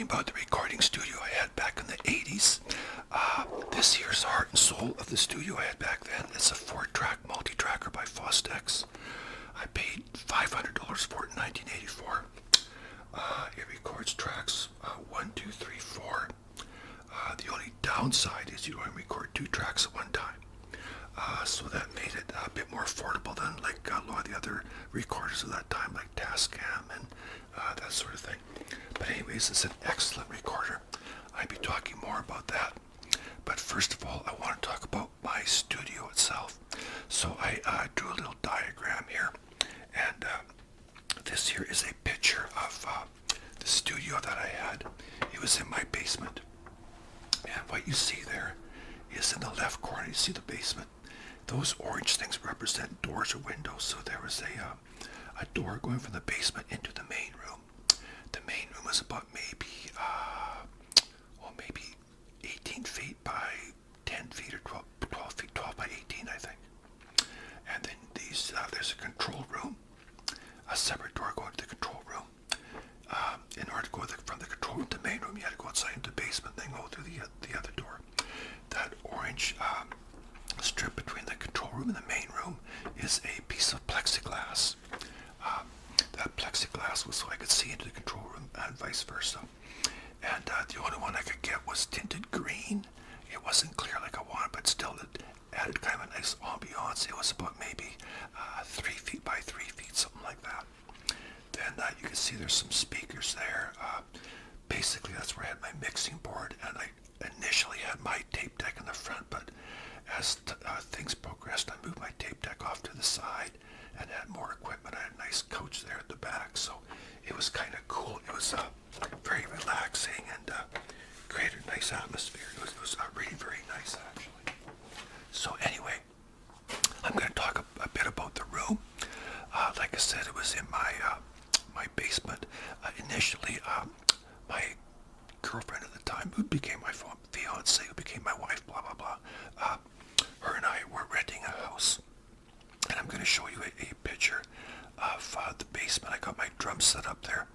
talking about the recording studio I had back in the 80s. This here's the heart and soul of the studio I had back then. It's a 4-track multi-tracker by FOSTEX. I paid $500 for it in 1984. It records tracks 1, 2, 3, 4. The only downside is you only record 2 tracks at one time. So that made it a bit more affordable than like a lot of the other recorders of that time, like Tascam and that sort of thing. But anyways, it's an excellent recorder. I'd be talking more about that. But first of all, I want to talk about my studio itself. So I drew a little diagram here, and this here is a picture of the studio that I had. It was in my basement. And what you see there is in the left corner, you see the basement. Those orange things represent doors or windows. So there was a door going from the basement into the main room. The main room was about maybe 18 feet by 10 feet or 12 feet, 12 by 18, I think. And then there's a control room, a separate door going to the control room. In order to go from the control room to the main room, you had to go outside into the basement, then go through the other door. That orange strip between the control room and the main room is a piece of plexiglass. That plexiglass was so I could see into the control room and vice versa. And the only one I could get was tinted green. It wasn't clear like I wanted, but still it added kind of a nice ambiance. It was about maybe 3 feet by 3 feet, something like that. Then you can see there's some speakers there. Basically, that's where I had my mixing board, and I initially had my tape deck in the front, but as things progressed, I moved my tape deck off to the side and had more equipment. I had a nice couch there at the back, so it was kind of cool. It was very relaxing and created a nice atmosphere. It was really very nice, actually. So anyway, I'm going to talk a bit about the room. Like I said, it was in my basement. Initially, my girlfriend at the time, who became my fiance, who became my wife, blah, blah, blah, her and I were renting a house. And I'm going to show you a picture of the basement. I got my drums set up there.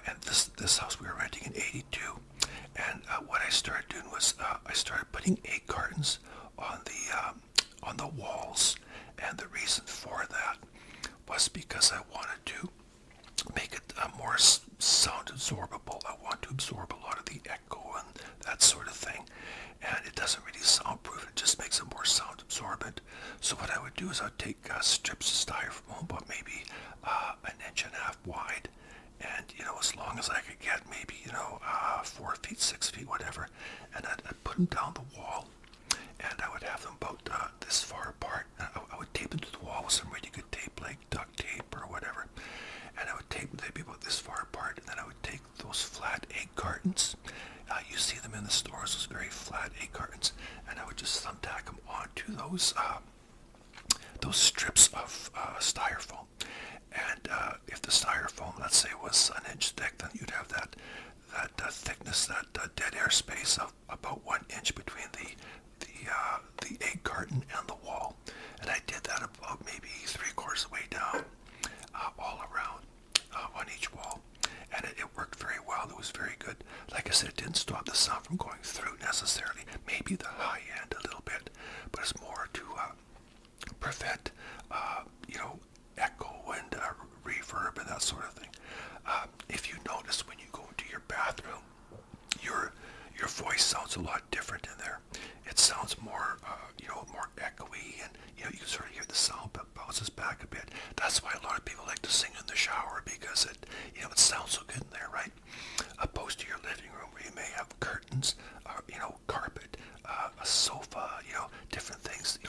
And this house we were renting in 82. And what I started doing was I started putting egg cartons on the walls. And the reason for that was because I wanted to make it more sound absorbable. I want to absorb a lot of the echo and that sort of thing. And it doesn't really soundproof, it just makes it more sound absorbent. So what I would do is I would take strips of styrofoam, about maybe 1.5 inches wide, and as long as I could get maybe 4 feet, 6 feet, whatever, and I'd put them down the wall, and I would have them about this far apart. I would tape them to the wall with some really good tape, like duct tape or whatever, and I would tape them, they'd be about this far apart, and then I would take those flat egg cartons. You see them in the stores, those very flat egg cartons, and I would just thumbtack them onto those strips of styrofoam. And if the styrofoam, let's say, was 1 inch thick, then you'd have that thickness, that dead air space of about 1 inch between the egg carton and the wall. And I did that about maybe 3/4 of the way down, all around on each wall. And it worked very well. It was very good. Like I said, it didn't stop the sound from going through necessarily. Maybe the high end a little bit, but it's more to prevent, echo and reverb and that sort of thing. If you notice when you go into your bathroom, your voice sounds a lot different in there. It sounds more, more echoey, and you can sort of hear the sound that bounces back a bit. That's why a lot of people like to sing in the shower, because it sounds so good in there, right? Opposed to your living room, where you may have curtains, carpet, a sofa, different things,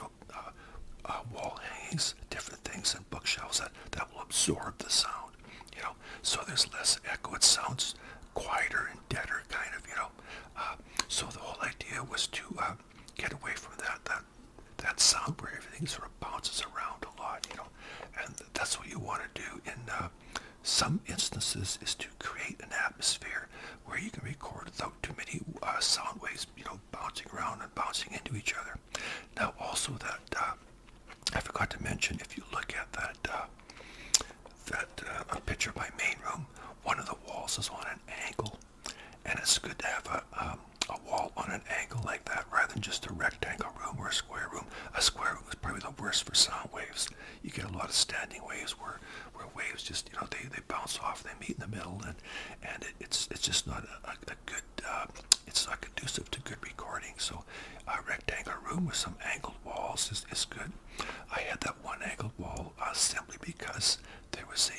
wall hangings, different things, and bookshelves that will absorb the sound, so there's less echo. It sounds quieter and deader, kind of, so the whole idea was to get away from that sound where everything sort of bounces around a lot, and that's what you want to do in some instances, is to create an atmosphere where you can record without too many sound waves, bouncing around and bouncing into each other. Now, also that I forgot to mention, if you look at that picture of my main room, one of the walls is on an angle, it's good to have a wall on an angle like that rather than just a rectangle room or a square room. A square room is probably the worst for sound waves. You get a lot of standing waves where waves just, they bounce off, they meet in the middle, and it's just not a good, it's not conducive to good recording. So a rectangular room with some angled walls is good. I had that one angled wall simply because there was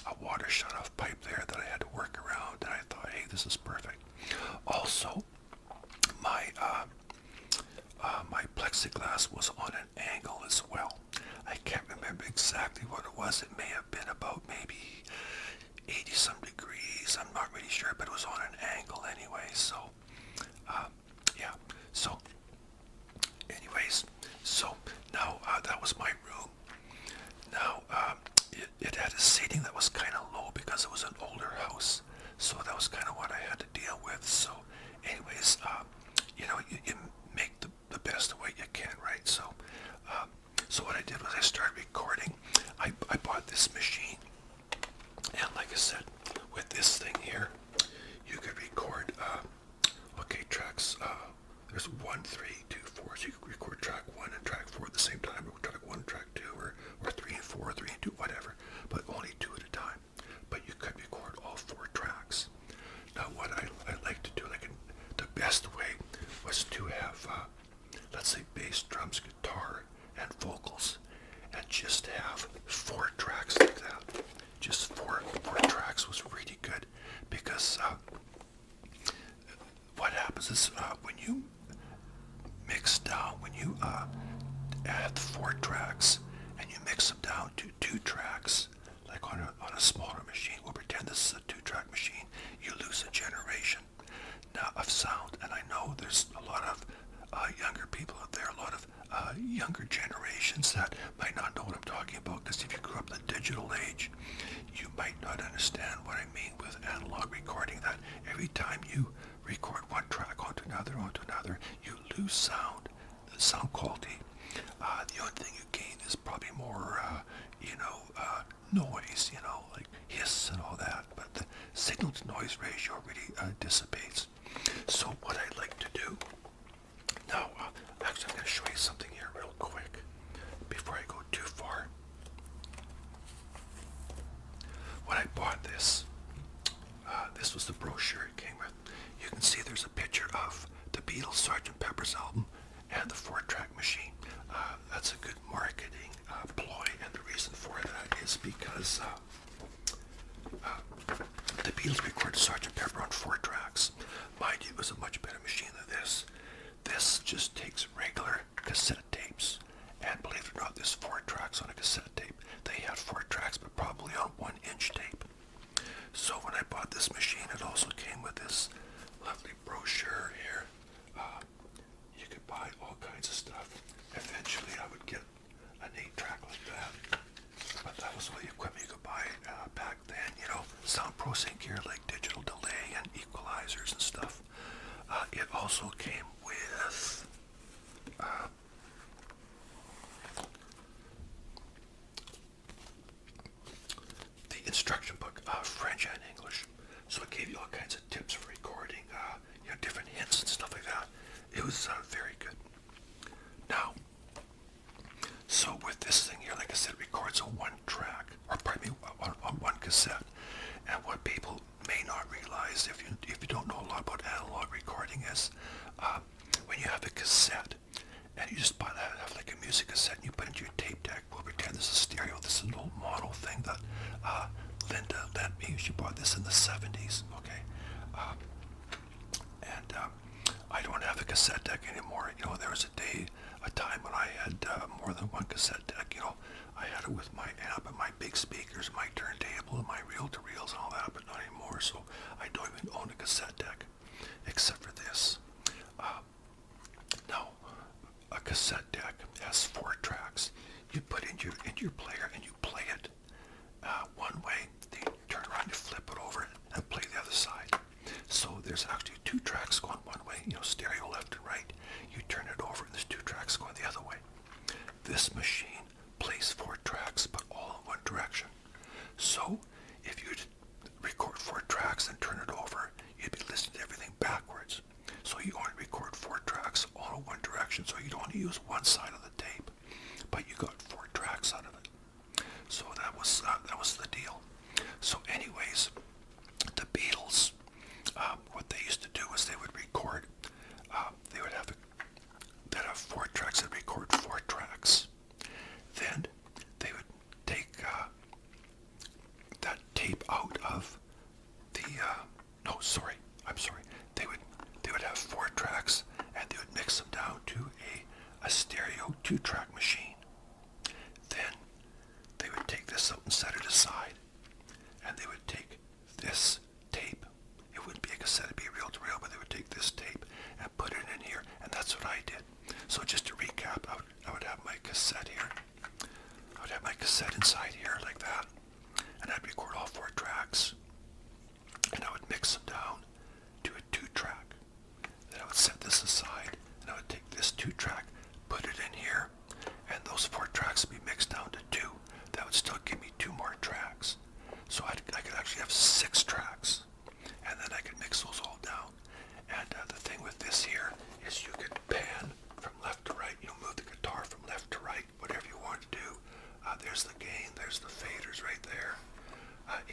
a water shut-off pipe there that I had to work around, and I thought, hey, this is perfect. Also, my my plexiglass was on an angle as well. I can't remember exactly what it was. It may have been about maybe 80 some degrees. I'm not really sure, but it was on an angle anyway. So, yeah. So, anyways, so now that was my room. Now, it had a seating that was kind of low because it was an older house. So that was kind of what I had to deal with. So, anyways, you make the best of what you can, right? So, so what I did was I started recording. I bought this machine, and like I said, with this thing here, you could record, tracks. There's 1, 3, 2, 4. So you could record track 1 and track 4 at the same time, or track 1 and track 2, or 3 and 4, 3 and 2, whatever. But only 2 at a time. But you could record all 4 tracks. Now, what I like to do, the best way was to have, let's say, bass, drums, guitar, and vocals, and just have 4 tracks like that. Just four tracks was really good, because what happens is when you mix down, when you add 4 tracks and you mix them down to 2 tracks, like on a smaller machine, we'll pretend this is a 2-track machine, you lose a generation now of sound. And I know there's a lot of younger people out there, a lot of younger generations that might not know what I'm talking about, because if you grew up in the digital age, you might not understand what I mean with analog recording, that every time you record one track onto another, you lose sound quality. The only thing you gain is probably more, noise, like hiss and all that, but the signal to noise ratio really dissipates. So what I like to do, now, actually I'm going to show you something here real quick before I go too far. When I bought this, this was the brochure it came with. You can see there's a picture of the Beatles' Sgt. Pepper's album and the 4-track machine. That's a good marketing ploy, and the reason for that is because the Beatles recorded Sgt. Pepper on 4 tracks. Mind you, it was a much better machine than this. This just takes regular cassette tapes, and believe it or not, there's 4 tracks on a cassette tape. They had 4 tracks, but probably on 1-inch tape. So when I bought this machine, it also came with this lovely brochure here. You could buy all kinds of stuff. Eventually I would get an 8-track like that, but that was all the equipment you could buy back then. Soundproofing gear like digital delay and equalizers and stuff. It also came with the instruction book, French and English. So it gave you all kinds of tips for recording, different hints and stuff like that. It was very good. Now, so with this thing here, like I said, it records on 1 track, or pardon me, on 1 cassette. And what people may not realize, if you don't know a lot about analog recording, is when you have a cassette, and you just buy that, have like a music cassette, and you put it into your tape deck. We'll pretend this is stereo. This is an old model thing that Linda lent me. She bought this in the 70s, okay? And I don't have a cassette deck anymore. There was a time when I had more than 1 cassette deck. I had it with my amp and my big speakers, my turntable, and my reel-to-reels and all that, but not anymore. So I don't even own a cassette deck, except for this. Now, a cassette deck has 4 tracks. You put into your player and you play it one way. Then you turn around, you flip it over, and play the other side. So there's actually 2 tracks going one way, stereo left and right. You turn it over, and there's 2 tracks going the other way. This machine plays 4 tracks, but all in one direction. So if you record 4 tracks and turn it over, you'd be listening to everything stereo 2-track machine. Then they would take this out and set it aside, and they would take this tape. It wouldn't be a cassette, it'd be reel-to-reel, but they would take this tape and put it in here, and that's what I did. So just to recap, I would have my cassette here. I would have my cassette inside here like that, and I'd record all 4 tracks, and I would mix them down to a 2-track. Then I would set this aside, and I would take this 2-track, put it in here, and those 4 tracks would be mixed down to 2. That would still give me 2 more tracks. So I could actually have 6 tracks, and then I could mix those all down. And the thing with this here is you could pan from left to right, move the guitar from left to right, whatever you want to do. There's the gain, there's the faders right there,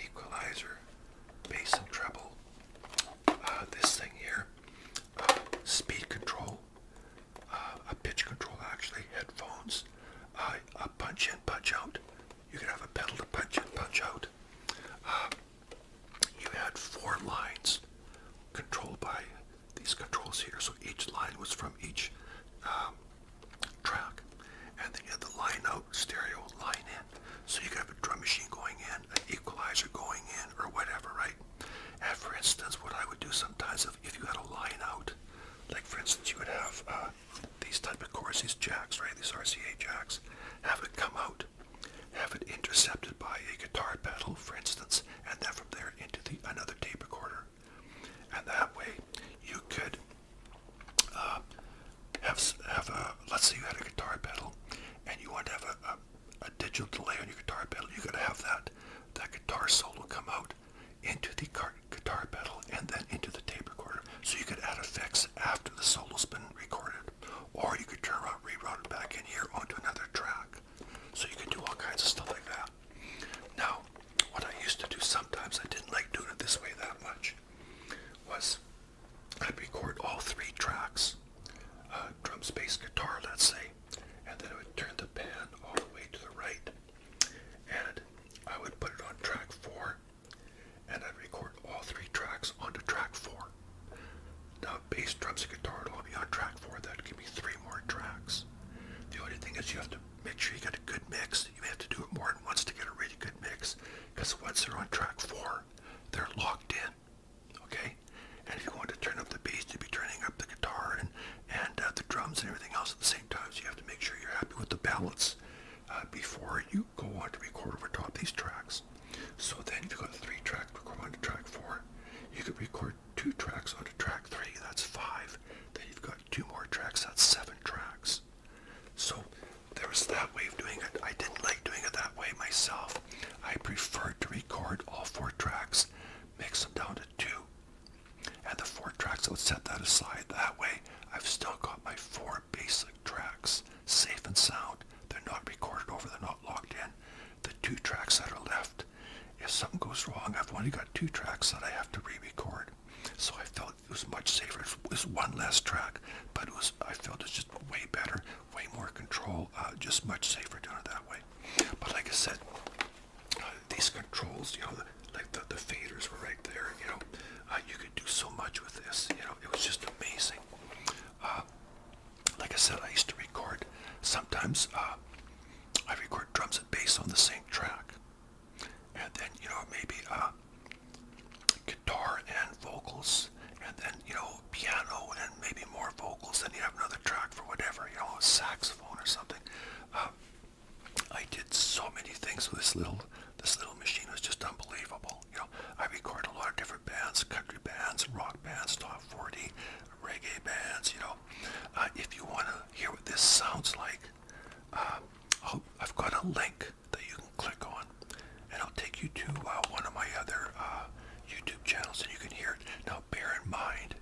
equalizer, bass and treble, this thing here, speed control, a pitch control actually, headphones, a punch in, punch out. You could have a pedal to punch in, punch out. You had 4 lines controlled by these controls here, so each line was from each track, and then you had the line out stereo, line in, so you could have a drum machine going in, an equalizer going in, or whatever, right? And for instance, what I would do sometimes if you had a line out, like for instance you would have these type of chords, these jacks, right, these RCA jacks, have it come out, have it intercepted by a guitar pedal, for instance, and then from there into another tape recorder. And that way you could have a, let's say you had a guitar pedal and you want to have a digital delay on your guitar pedal. You got to have that guitar solo come out into the guitar pedal and then into the tape recorder, so you could add effects after the solo's been recorded, or you could turn around, reroute it back in here onto another track. So you could do all kinds of stuff like that. Now, what I used to do sometimes, I didn't like doing it this way that much, was I'd record all 3 tracks, drums, bass, guitar, let's say, and then I would turn the pan all the way to the right, and I would put it on track 4, and I'd record all 3 tracks onto track 4. Now, bass, drums, and guitar would all be on track 4. That'd give me 3 more tracks. The only thing is you have to make sure you get a good mix. You may have to do it more than once to get a really good mix, because once they're on track 4, they're locked in, okay? And if you want to turn up the bass, you'd be turning up the guitar and the drums and everything else at the same time, so you have to make sure you're happy with the balance before you go on to record over top these tracks. So then if you've got 3 tracks to record onto track 4, you could record 2 tracks onto track 3, that's 5. Then you've got 2 more tracks, that's 7 tracks. So there was that way of doing it. I didn't like doing it that way myself. I preferred to record all 4 tracks, mix them down to 2, and the 4 tracks, I would set that aside. That way I've still got my 4 basic tracks safe and sound. They're not recorded over, they're not locked in. The 2 tracks that are left, if something goes wrong, I've only got 2 tracks that I have to re-record. So I felt it was much safer. It was 1 less track, but I felt it was just way better, way more control, just much safer doing it that way. But like I said, these controls, like the faders were right there, you could do so much with this, it was just amazing. Like I said, I used to record, sometimes I record drums and bass on the same track, and then, maybe guitar and vocals, and then, piano and maybe more vocals, then you have another track for whatever, a saxophone or something. I did so many things with this little machine. It was just unbelievable. I recorded a lot of different bands, country bands, rock bands, top 40, reggae bands, if you want to hear what this sounds like, I've got a link that you can click on, and I'll take you to one of my other YouTube channels, and you can hear it. Now, bear in mind,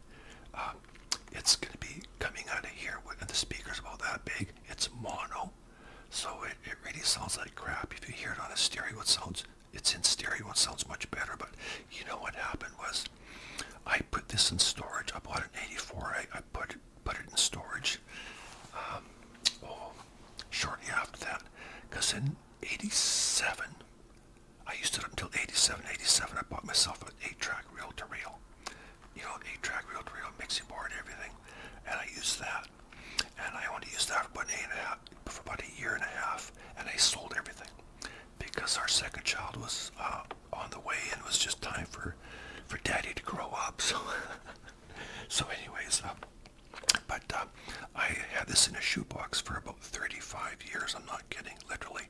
it's going to be coming out of here, and the speaker's about that big. It's mono, so it really sounds like crap. If you hear it on a stereo, it's in stereo, it sounds much better. But you know what happened was, I put this in storage. I bought it in '84. I put it in storage shortly after that, because in '87, I used it up until '87. '87, I bought myself an 8-track reel-to-reel, 8-track reel-to-reel mixing board and everything, and I used that. And I only used that for about our second child was on the way, and it was just time for Daddy to grow up. So, so anyways, I had this in a shoebox for about 35 years. I'm not kidding, literally,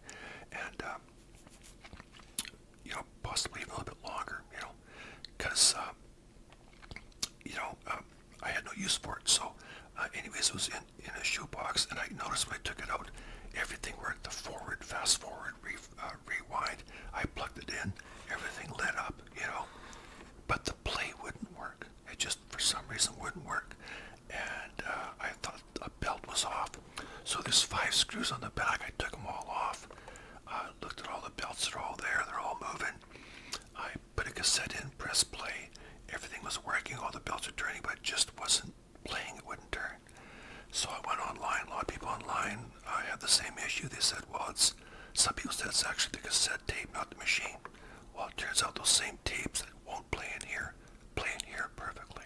and possibly even a little bit longer. Because I had no use for it. So, anyways, it was in a shoebox, and I noticed when I took it out, everything worked. The forward, fast forward, rewind. I plugged it in, everything lit up, but the play wouldn't work. It just, for some reason, wouldn't work. And I thought a belt was off. So there's 5 screws on the back. I took them all off. Looked at all the belts. They're all there. They're all moving. I put a cassette in, pressed play. Everything was working. All the belts were turning, but it just wasn't playing. It wouldn't turn. So I went online. A lot of people online had the same issue. They said, well, some people said it's actually the cassette tape, not the machine. Well, it turns out those same tapes that won't play in here perfectly.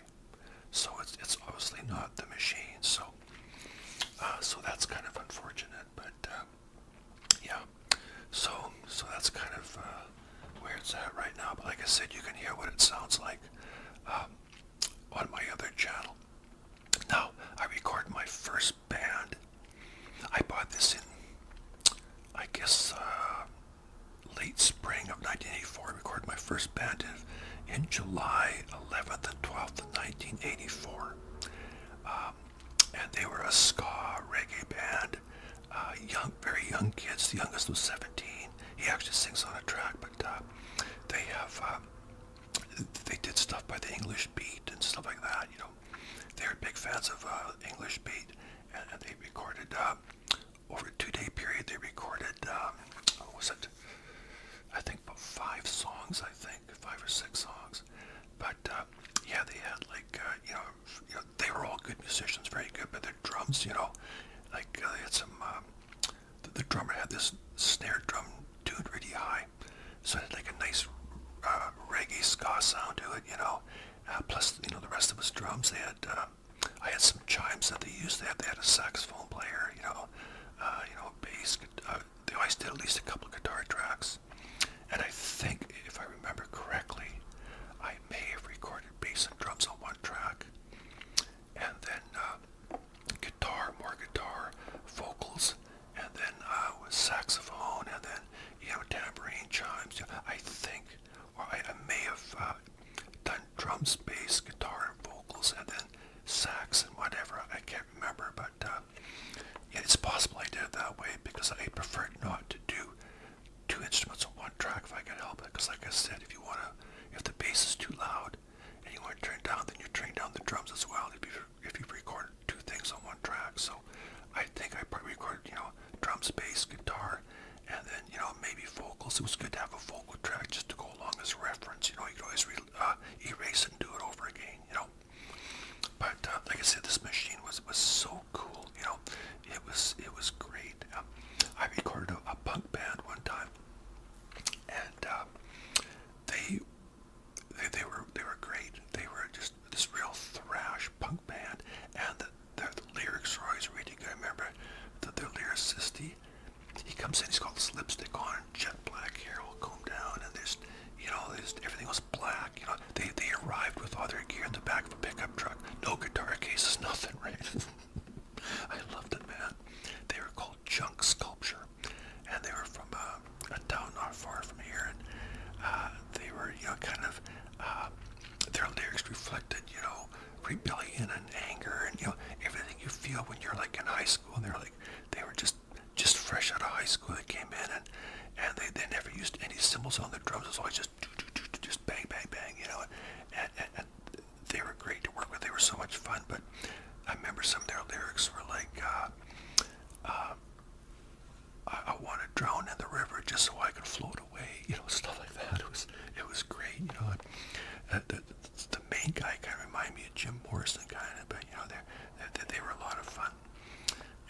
So it's obviously not the machine. So that's kind of unfortunate. But yeah. So that's kind of where it's at right now. But like I said, you can hear what it sounds like on my other channel. Now, I recorded my first band. I bought this in, I guess, late spring of 1984. I recorded my first band in July 11th and 12th of 1984. And they were a ska reggae band. Very young kids. The youngest was 17. He actually sings on a track, but they did stuff by the English Beat and stuff like that. They're big fans of English Beat, and they recorded over a 2-day period. They recorded what was it? I think about 5 songs. 5 or 6 songs. But yeah, they had they were all good musicians, very good. But their drums, they had some. The drummer had this snare drum tuned really high, so it had like a nice reggae ska sound to it, plus the rest of his drums. They had I had some chimes that they used. They had a saxophone player, bass. They always did at least a couple of guitar tracks, and I think, if I remember correctly, I may have recorded bass and drums on one track, and then more guitar, vocals, and then with saxophone, and then tambourine, chimes. I think, or I may have done drums, bass, guitar, and vocals, and then sax and whatever. I can't remember, but yeah, it's possible I did it that way because I preferred not to do 2 instruments on one track if I could help it. Because, like I said, if the bass is too loud and you want to turn it down, then you turn down the drums as well. If you recorded 2 things on one track, so I think I probably recorded drums, bass, guitar, and then maybe vocals. It was good to have a vocal track just to go along as a reference. You could always erase it and do it over again. But like I said, this machine was so cool. It was great. I recorded a punk band one time, and they were great. They were just this real thrash punk band, and the lyrics were always really good. I remember the lyricist, he comes in, he's got this lipstick on, jet black hair all combed down, and there's everything was black. They arrived with all their gear in the back of a pickup truck. No guitar cases, nothing, right? I loved it, man. They were called Junk Sculpture, and they were from a town not far from here, and they were, kind of, their lyrics reflected, rebellion and anger, and everything you feel when you're like in high school. And they were just fresh out of high school. They came in, and they never used any cymbals on their drums. It was always just bang, bang, bang, and they were great to work with. They were so much fun. But I remember some of their lyrics were like, I want to drown in the river just so I can float away, stuff like that. It was great, the main guy kind of reminded me of Jim Morrison, kind of, but they were a lot of fun.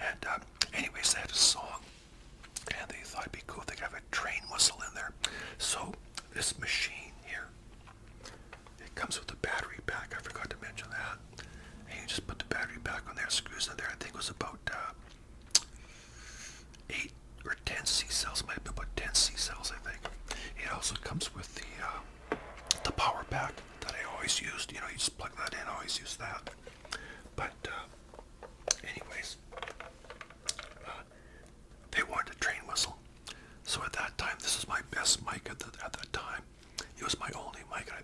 And anyways, they had a song, and they thought it'd be cool if they could have a train whistle in there. So this machine here, it comes with a battery pack. I forgot to mention that. And you just put the battery pack on there, screws in there. I think it was about 8 or 10 C cells. Might have been about 10 C cells, I think. comes with the power pack that I always used. You know, you just plug that in. I always use that. But anyways, they wanted a train whistle. So at that time, this is my best mic at that time. It was my only mic. I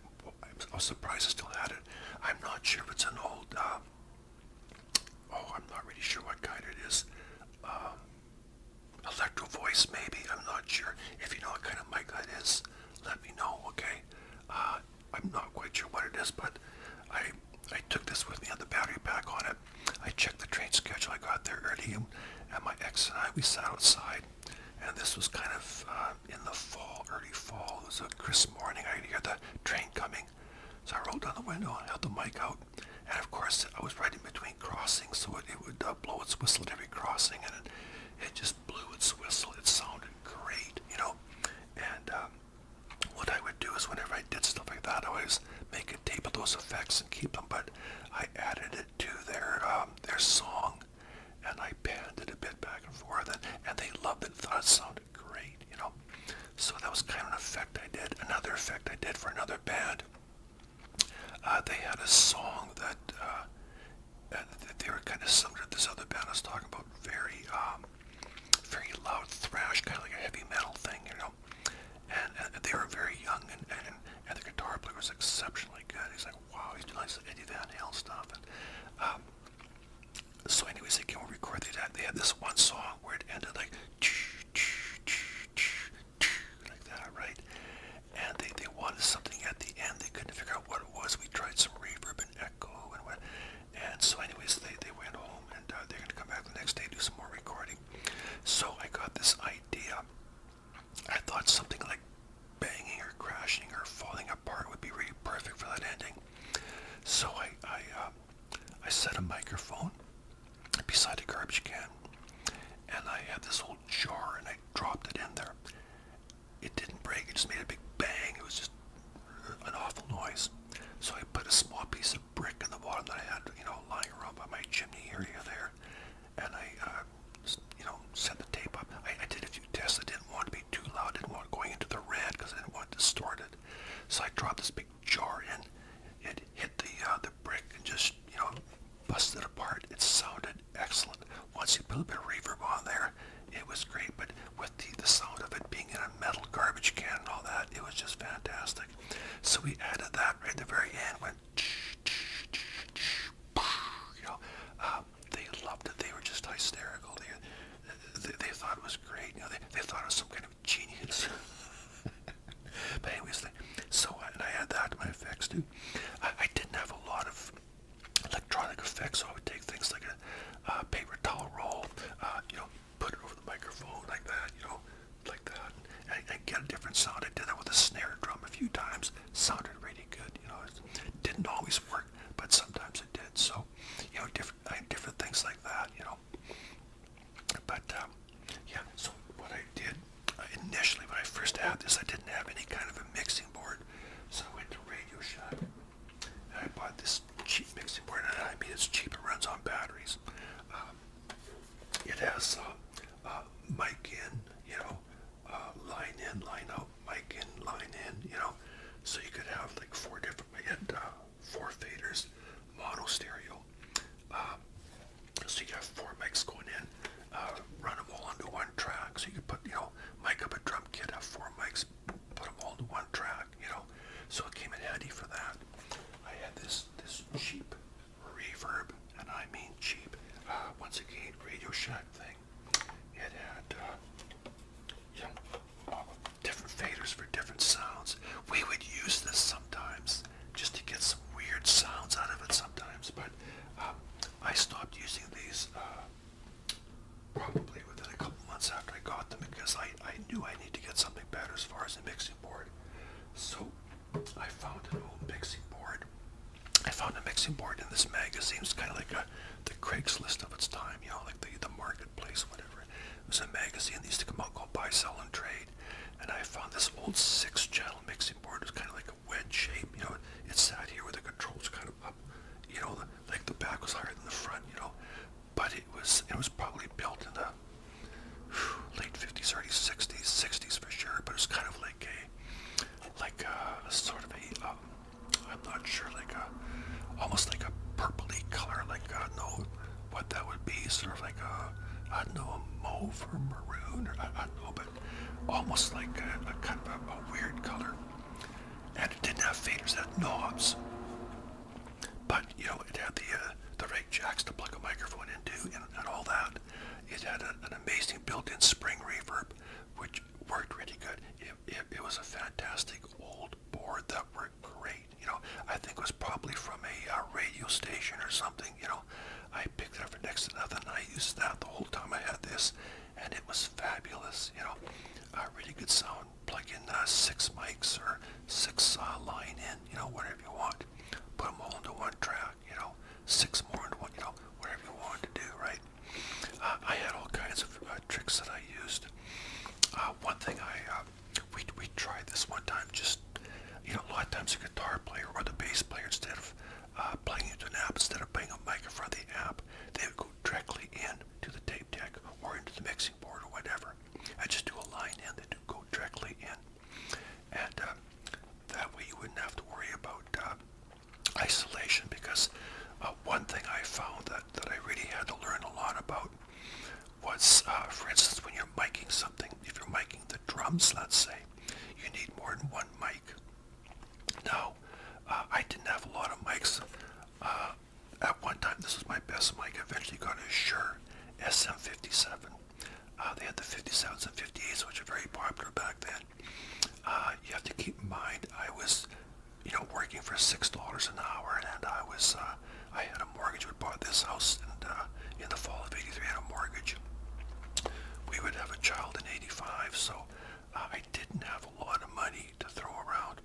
was surprised I still had it. I'm not sure if it's an old, I'm not really sure what kind it is. Electro Voice, maybe. I'm not sure. If you know what kind of mic that is, let me know, okay? I'm not quite sure what it is, but I took this with me on the battery pack on it. I checked the train schedule. I got there early, and my ex and I, we sat outside, and this was kind of in the fall, early fall. It was a crisp morning. I could hear the train coming. So I rolled down the window and held the mic out. And of course, I was right in between crossings, so it would blow its whistle at every crossing, and it just blew its whistle. It sounded great, you know. And what I would do is whenever I did stuff like that, I always make a tape of those effects and keep them. But I added it to their song, and I panned it a bit back and forth, and they loved it. Thought it sounded great, you know. So that was kind of an effect I did. Another effect I did for another band. They had a song that they were kind of similar to this other band I was talking about, very loud thrash, kind of like a heavy metal thing, you know. And they were very young, and the guitar player was exceptionally good. He's like, wow, he's doing this Eddie Van Halen stuff. And so anyways, they came over and recorded that. They had this one song where it ended like that, right? And they wanted something at the end. They couldn't figure out what it was. We tried some reverb and echo and so anyways, they went home, and they're going to come back the next day and do some more recording. So I got this idea. I thought something like banging or crashing or falling apart would be really perfect for that ending. So I set a microphone beside a garbage can, and I had this old jar, and I dropped it in there. It didn't break. It just made a big bang. It was just an awful noise. So I put a small piece of brick in the bottom that I had, you know, lying around by my chimney area there, and I, set the tape up. I did a few tests. I didn't want to be too loud. I didn't want it going into the red because I didn't want it distorted. So I dropped this big jar in. It hit the brick and just, busted apart. It sounded excellent. Once you put a bit of reverb on there, it was great. But with the sound of it being in a metal garbage can and all that, it was just fantastic. So we added that right at the very end. Went, they loved it. They were just hysterical. They thought it was great. They thought it was some kind of genius. But anyways, and I had that to my effects too. I didn't have a lot of electronic effects, so I would take things like a paper towel roll, put it over the microphone like that, and get a different sound. I did that with a snare drum a few times. Sounded really good, It didn't always work, but sometimes it did. So, different things like that, But, so what I did, initially when I first had this, I didn't have any kind of a mixing board. So I went to Radio Shack, and I bought this cheap mixing board, and I mean, it's cheap, it runs on batteries. It has mic in, line in, line out, mic in, line in, so you could have like I had 4 faders, mono stereo. So you have 4 mics going in, run them all onto one track. So you could put, mic up a drum kit, have 4 mics, put them all into one track, So it came in handy for that. I had this cheap reverb, and I mean cheap, once again, Radio Shack thing. It had, different faders for different sounds. We would use this sometimes just to get some weird sounds out of it sometimes, but I stopped using these probably within a couple months after I got them, because I knew I need to get something better as far as a mixing board. So I found an old mixing board. I found a mixing board in this magazine. It's kind of like the Craigslist of its time, like the marketplace, whatever. It was a magazine that used to come out called Buy, Sell, and Trade. And I found this old 6-channel mixing board. It was kind of like a wedge shape, It sat here with the controls kind of up, like the back was higher than the front, But it was probably built in the late 50s, early 60s for sure. But it was kind of like not sure, like almost like a purpley color, like I don't know what that would be, sort of like I don't know, a mauve or maroon, or I don't know, but almost like a kind of a weird color. And it didn't have faders, it had knobs. But, you know, it had the right jacks to plug a microphone into and all that. It had an amazing built-in spring reverb, which worked really good. It was a fantastic old board that worked great. You know, I think it was probably from a radio station or something. You know, I picked it up for next to nothing. I used that the whole time I had this, and it was fabulous. You know, really good sound. Plug in 6 mics or 6 line in. You know, whatever you want. Put them all into one track. You know, 6 more into one. You know, whatever you want to do, right? I had all kinds of tricks that I used. One thing we tried this one time, just, you know, a lot of times the guitar player or the bass player, instead of playing into an amp, instead of playing a mic in front of the amp, they would go directly in to the tape deck or into the mixing board or whatever. I just do a line in, they do go directly in. And that way you wouldn't have to worry about isolation, because one thing I found that I really had to learn a lot about was, for instance, when you're miking something, if you're miking the drums, let's say, you need more than one mic. Now, I didn't have a lot of mics. At one time, this was my best mic. I eventually got a Shure SM57. They had the 57s and 58s, which are very popular back then. You have to keep in mind, I was, you know, working for $6 an hour, and I had a mortgage. We bought this house, and in the fall of '83, I had a mortgage. We would have a child in '85, so I didn't have a lot of money to throw around.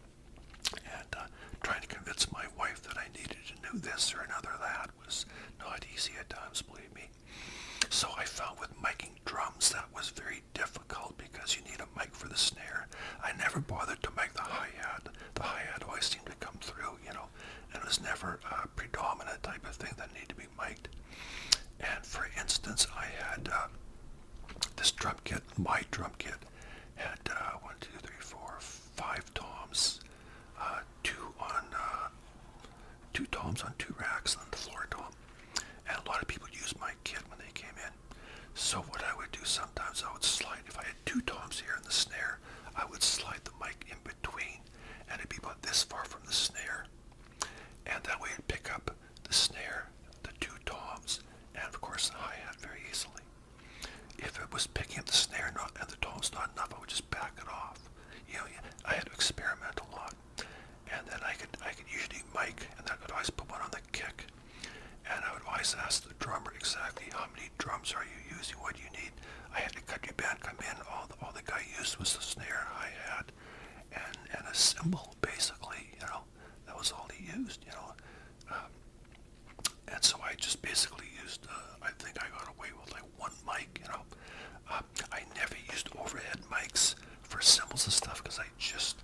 And trying to convince my wife that I needed to do this or another that was not easy at times, believe me. So I found with miking drums that was very difficult, because you need a mic for the snare. I never bothered to mic the hi-hat. The hi-hat always seemed to come through, you know, and it was never a predominant type of thing that needed to be mic'd. And for instance, I had this drum kit, my drum kit, had 1, 2, 3, 4, 5 toms, two toms on 2 racks on the floor tom. And a lot of people used my kit when they came in. So what I would do sometimes, I would slide, if I had 2 toms here in the snare, I would slide the mic in between, and it'd be about this far from the snare. And that way it'd pick up the snare, the 2 toms, and of course the hi-hat very easily. If it was picking up the snare and the tom's not enough, I would just back it off. You know, I had to experiment a lot. And then I could usually mic, and I could always put one on the kick. And I would always ask the drummer exactly how many drums are you using, what do you need. I had a country band come in, all the guy used was the snare, hi-hat, and a cymbal, basically, you know. That was all he used, you know. And so I just basically used, I think I got away with like 1 mic, you know. I never used overhead mics for cymbals and stuff, because I just,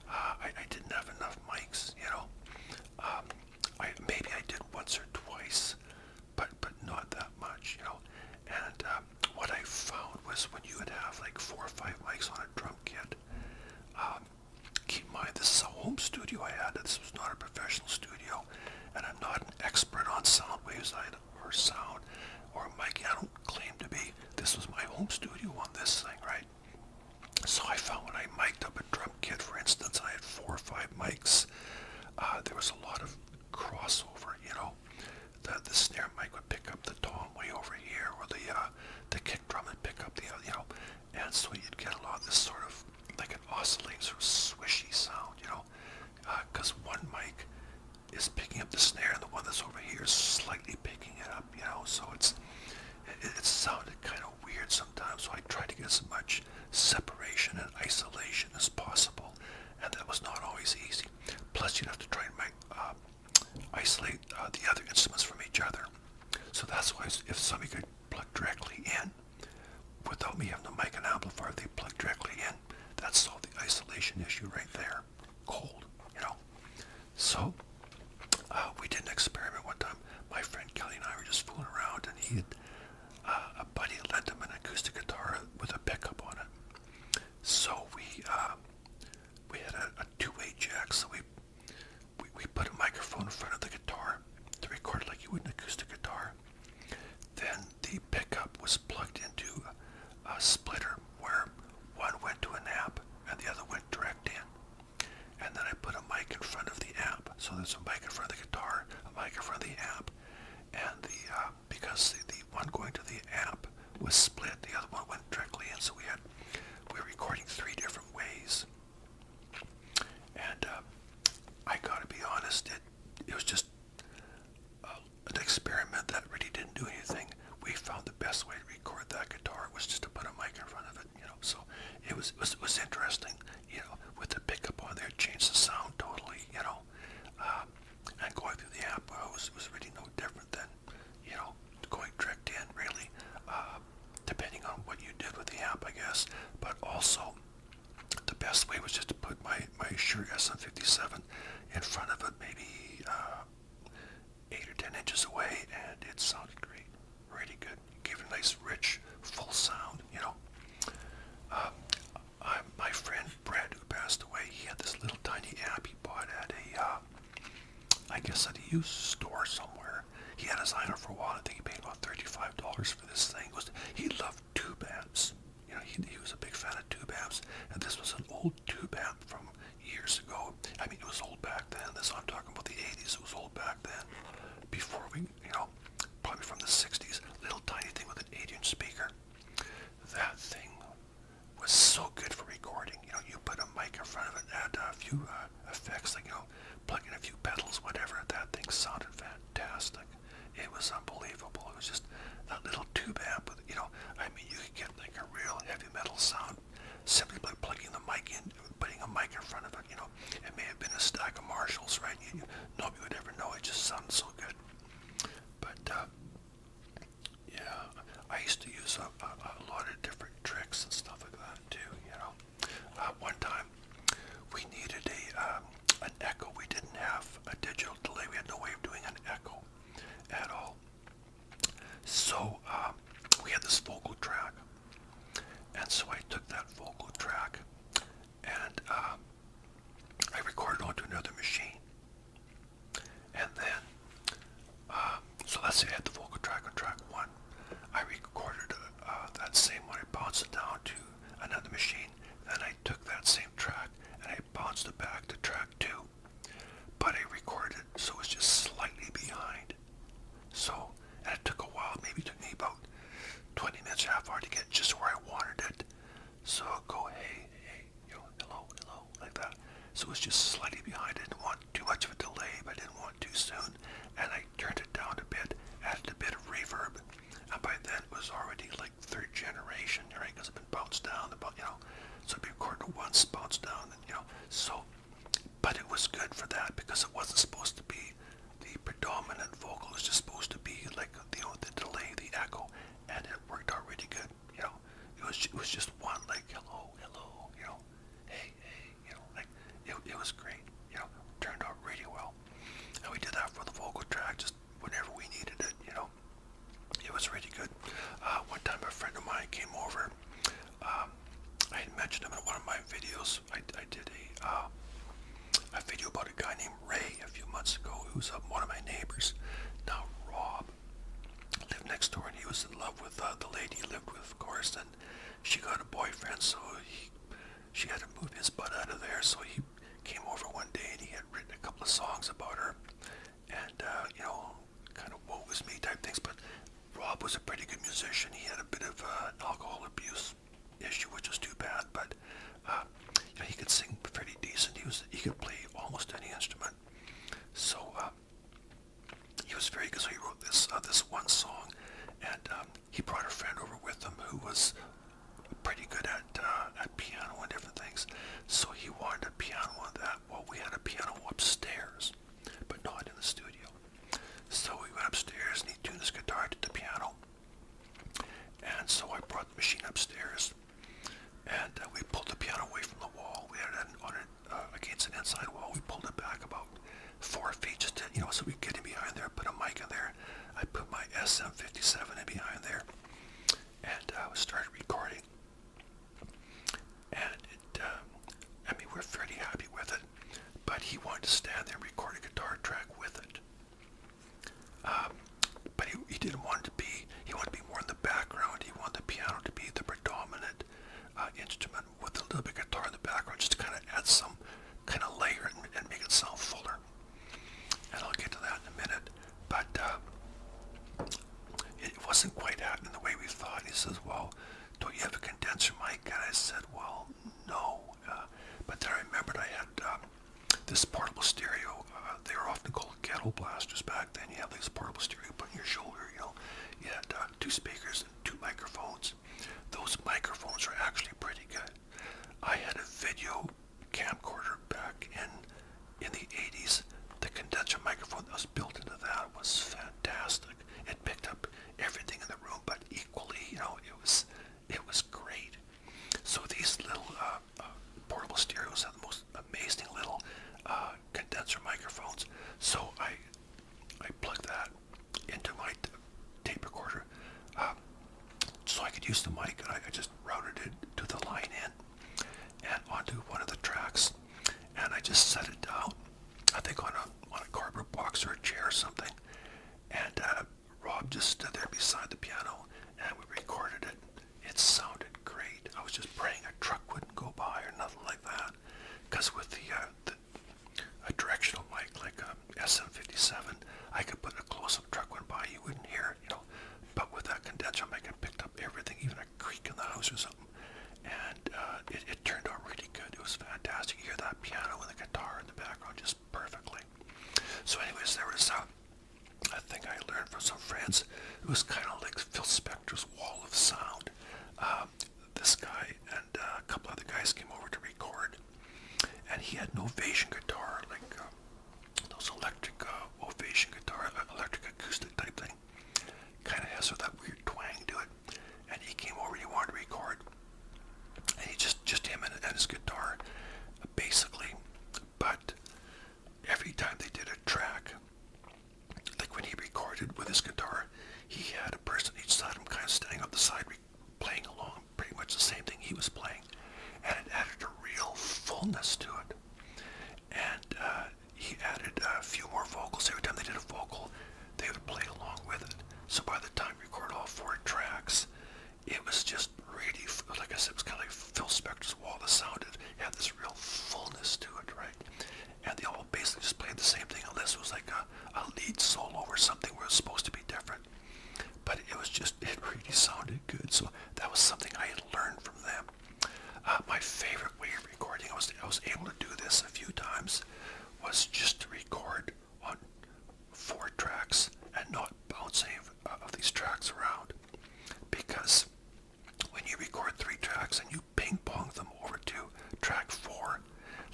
I didn't have enough mics, you know. Maybe I did once or twice, but not that much, you know. And what I found was, when you would have like 4 or 5 mics on a drum kit, keep in mind, this is a home studio I had. This was not a professional studio, and I'm not an expert on sound waves or sound or mic. I don't claim to be. This was my home studio on this thing, right? So I found when I mic'd up a drum kit, for instance, I had 4 or 5 mics. There was a lot of crossover, you know. The snare mic would pick up the tom way over here, or the kick drum would pick up the other, you know. And so you'd get a lot of this sort of like an oscillating, sort of swishy sound, you know. Because one mic is picking up the snare, and the one that's over here is slightly picking it up, you know. So it sounded kind of weird sometimes. So I tried to get as much separation and isolation as possible, and that was not always easy. Plus, you'd have to try and isolate the other instruments from each other. So that's why, if somebody could plug directly in without me having to mic an amplifier, they plug directly in. That solved the isolation issue right there. Cold, you know. So we did an experiment one time. My friend Kelly and I were just fooling around, and he had a buddy lent him an acoustic guitar with a pickup on it. So we had a 2-way jack, so we put him in front of the amp, and because the one going to the amp was split, the other one went directly in, so we were recording 3 different ways. And I gotta be honest, it was just an experiment that really didn't do anything. We found the best way to record that guitar was just to put a mic in front of it, so it was interesting, with the pickup on there, it changed the sound totally, and going through the amp was really no different than, going direct in, really, depending on what you did with the amp, I guess. But also, the best way was just to put my Shure SM57 in front of it, maybe 8 or 10 inches away, and it sounded great, really good. It gave it a nice, rich, full sound, my friend Brad, who passed away, he had this little tiny amp he bought at I guess at a used store somewhere. He had his eye on it for a while. I think he paid about $35 for this thing. He loved tube amps. He was a big fan of tube amps, and this was an old tube amp from years ago. I mean, it was old back then. I'm talking about the 80s. It was old back then. Before we, probably from the 60s. Little tiny thing with an 8-inch speaker. That thing was so good for recording. You put a mic in front of it, add a few effects, like, plug in a few pedals, whatever. That thing sounded fantastic. It was unbelievable. It was just that little tube amp with, I mean, you could get like a real heavy metal sound simply by plugging the mic in, putting a mic in front of it. It may have been a stack of Marshalls, right? Nobody would ever know. It just sounded so good. But yeah, I used to use a lot of different tricks and stuff like that too. One time we needed an echo. We didn't have a digital delay. We had no way of doing an echo at all. So we had this vocal track, and so I took that vocal track and I recorded onto another machine. And then, so let's say I had the vocal track on track 1. I recorded that same one. I bounced it down to another machine. Then I took that same track and I bounced it back to track 2. But I recorded it so it was just slightly behind. So, and it took a while. Maybe it took me about 20 minutes, half hour to get just where I wanted it. So I'll go, hey, hello, like that. So it was just slightly behind. I didn't want too much of a delay, but I didn't want too soon. And I turned it down a bit, added a bit of reverb. And by then it was already like 3rd generation, right? Because it's been bounced down, so it'd be recorded once, bounced down, and so, but it was good for that because it wasn't supposed to be the predominant vocal. It was just supposed to be like, the delay, the echo, and it worked out really good, It was just one, like, hello, hey, like, it was great, turned out really well. And we did that for the vocal track, just whenever we needed it, It was really good. One time a friend of mine came over. I had mentioned him in one of my videos. I did a video about a guy named Ray a few months ago, who's one of my neighbors. Now, Rob lived next door, and he was in love with the lady he lived with, of course, and she got a boyfriend, so she had to move his butt out of there, so he came over one day, and he had written a couple of songs about her, and, kind of woe is me type things, but Rob was a pretty good musician. He had a bit of alcohol abuse issue, which was too bad, but he could sing pretty decent. He could play almost any instrument. So he was very good. So he wrote this one song, and he brought a friend over with him who was pretty good at piano and different things. So he wanted a piano on that. Well, we had a piano upstairs, but not in the studio. So we went upstairs, and he tuned his guitar to the piano. And so I brought the machine upstairs, and we pulled the piano away from the wall. We had it on it against an inside wall. We pulled it back about 4 feet, just to, so we could get in behind there, put a mic in there. I put my SM57 in behind there, and started recording. And we're fairly happy with it, but he wanted to stand there and record a guitar track with it. But he didn't want it to be, he wanted to be more in the background. He wanted the piano to be the predominant instrument with a little bit of guitar in the background, just to kind of add some kind of layer and make it sound fuller. And I'll get to that in a minute. says, well, don't you have a condenser mic? And I said, well, no. But then I remembered I had this portable stereo. They were often called ghetto blasters back then. You have this portable stereo you put on your shoulder, you know. You had 2 speakers and 2 microphones. Those microphones are actually pretty good. I had a video camcorder back in the 80s. The condenser microphone that was built into that was fantastic. It picked up everything in the room, but equally, you know, it was great. So these little portable stereos have the most amazing little condenser microphones. So I plugged that into my tape recorder so I could use the mic, and I just routed it to the line in and onto one of the tracks, and I just set it down, I think on a cardboard box or a chair or something, and Rob just stood there beside the piano, and we recorded it. It sounded great. I was just praying a truck wouldn't go by or nothing like that, because with a directional mic like a SM57, I could put a close-up truck went by, you wouldn't hear it, you know. But with that condenser mic, it picked up everything, even a creak in the house or something, and it turned out really good. It was fantastic. You hear that piano and the guitar in the background just perfectly. So anyways, there was a thing I learned from some friends. It was kind of like Phil Spector's wall of sound. This guy and a couple other guys came over to record, and he had an Ovation guitar, like those electric Ovation guitar, electric acoustic type thing. Kind of has sort of that weird twang to it. And he came over, he wanted to record, and he just him and his guitar, basically. But every time they did a track, like when he recorded with his guitar, he had a person each side of him kind of standing up the side playing along pretty much the same thing he was playing, and it added a real fullness to it. And he added a few more vocals. Every time they did a vocal, they would play along with it. So by the time we recorded all 4 tracks, it was just really, like I said, it was kind of like Phil Spector's wall of sound. It had this real fullness to it, right? And they all basically just played the same thing, unless it was like a lead solo or something where it was supposed to be different. But it really sounded good. So that was something I had learned from them. My favorite way of recording, I was able to do this a few times, was just to record on 4 tracks and not bounce any of these tracks around. Because when you record 3 tracks and you ping pong them over to track 4,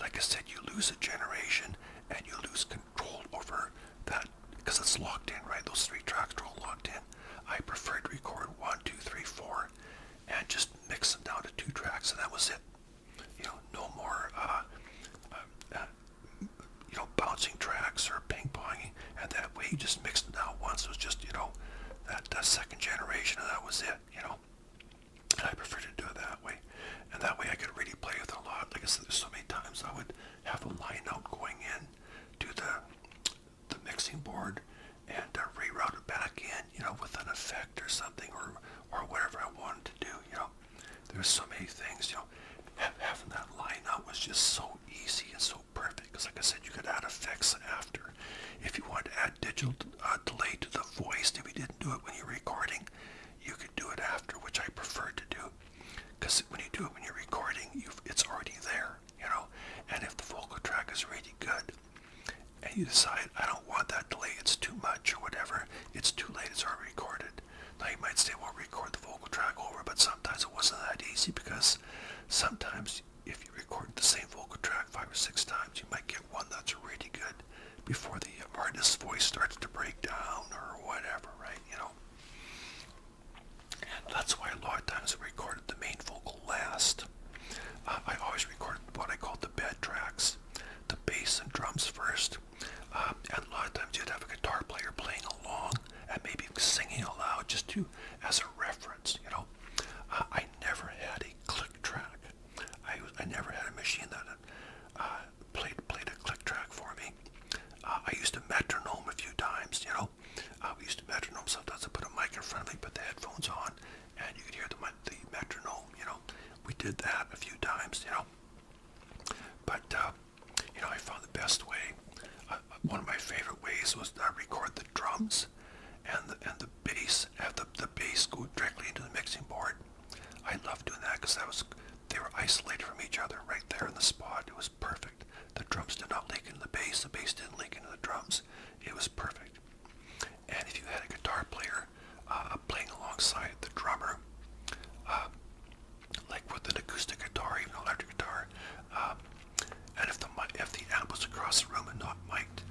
like I said, you lose a generation and you lose control over that, because it's locked in, right? Those 3 tracks are all locked in. I prefer to record 1, 2, 3, 4 and just mix them down to 2 tracks, and that was it. You know, no more bouncing tracks or ping ponging, and that way you just mixed them down once. It was just, you know, that second generation, and that was it, you know. And I prefer to do it that way, and that way I could really play with it a lot. Like I said, there's so many times I would have a line out going in to the mixing board and reroute it back in, you know, with an effect or something, or whatever I wanted to do, you know. There's so many things, you know. Having that line out was just so easy and so perfect, because like I said, you could add effects after. If you wanted to add digital delay to the voice, if you didn't do it when you're recording, you could do it after, which I prefer to do. Because when you do it when you're recording, it's already there, you know. And if the vocal track is really good, and you decide, I don't want that delay, it's too much or whatever, it's too late, it's already recorded. Now you might say, well, record the vocal track over, but sometimes it wasn't that easy, because sometimes if you record the same vocal track 5 or 6 times, you might get one that's really good before the artist's voice starts to break down or whatever, right, you know. And that's why a lot of times I recorded the main vocal last. I always recorded what I called the bed tracks, the bass and drums first. And a lot of times you'd have a guitar player playing along and maybe singing aloud just as a reference, you know. I never had a click track. I never had a machine that played a click track for me. I used a metronome a few times, you know. We used a metronome. Sometimes I put a mic in front of me, put the headphones on, and you could hear the metronome, you know. We did that a few times, you know. But, you know, I found the best way. One of my favorite ways was to record the drums and the bass, have the bass bass go directly into the mixing board. I loved doing that because they were isolated from each other right there in the spot. It was perfect. The drums did not leak into the bass didn't leak into the drums. It was perfect. And if you had a guitar player playing alongside the drummer, like with an acoustic guitar, even an electric guitar, and if the amp was across the room and not mic'd,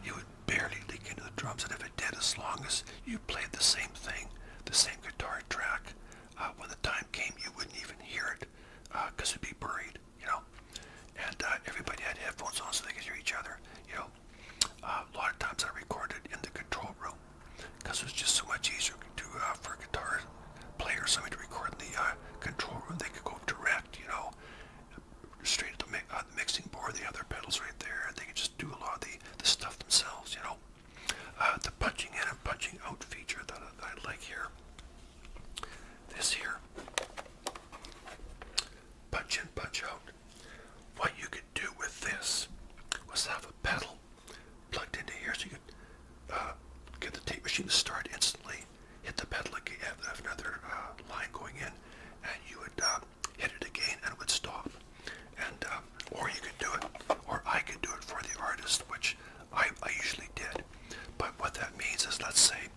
it would barely leak into the drums. And if it did, as long as you played the same thing, the same guitar track, when the time came, you wouldn't even hear it because it'd be buried, you know. And everybody had headphones on so they could hear each other, you know. A lot of times I recorded in the control room because it was just so much easier to for guitar players, somebody to record in the control room. They could go direct, you know, straight to the mixing board. They have their pedals right there. They could just do a lot of the stuff themselves, you know. The punching in and punching out feature that I like here. This here, punch in, punch out. What you could do with this was have a pedal plugged into here, so you could get the tape machine to start instantly, hit the pedal again, have another line going in, and you would hit it again and it would stop. And or you could do it, or I could do it for the artist, which I usually did. But what that means is, let's say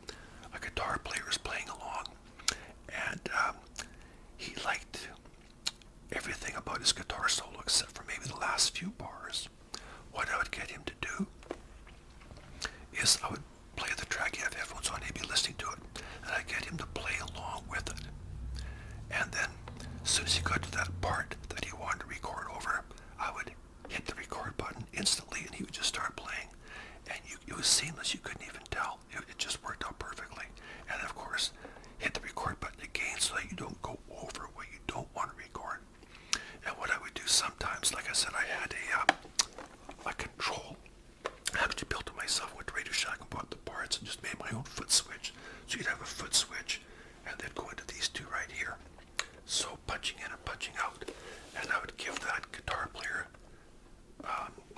a guitar player is playing along, and he liked everything about his guitar solo except for maybe the last few bars. What I would get him to do is I would play the track. You have headphones on, he'd be listening to it, and I'd get him to play along with it. And then as soon as he got to that part that he wanted to record over, I would hit the record button instantly and he would just start playing. And it was seamless, you couldn't even tell. It just worked out perfectly. And of course, hit the record button again so that you don't go over what you don't want to record. And what I would do sometimes, like I said, I had a control. I actually built it myself, went to Radio Shack and bought the parts and just made my own foot switch. So you'd have a foot switch and then go into these two right here. So punching in and punching out. And I would give that guitar player,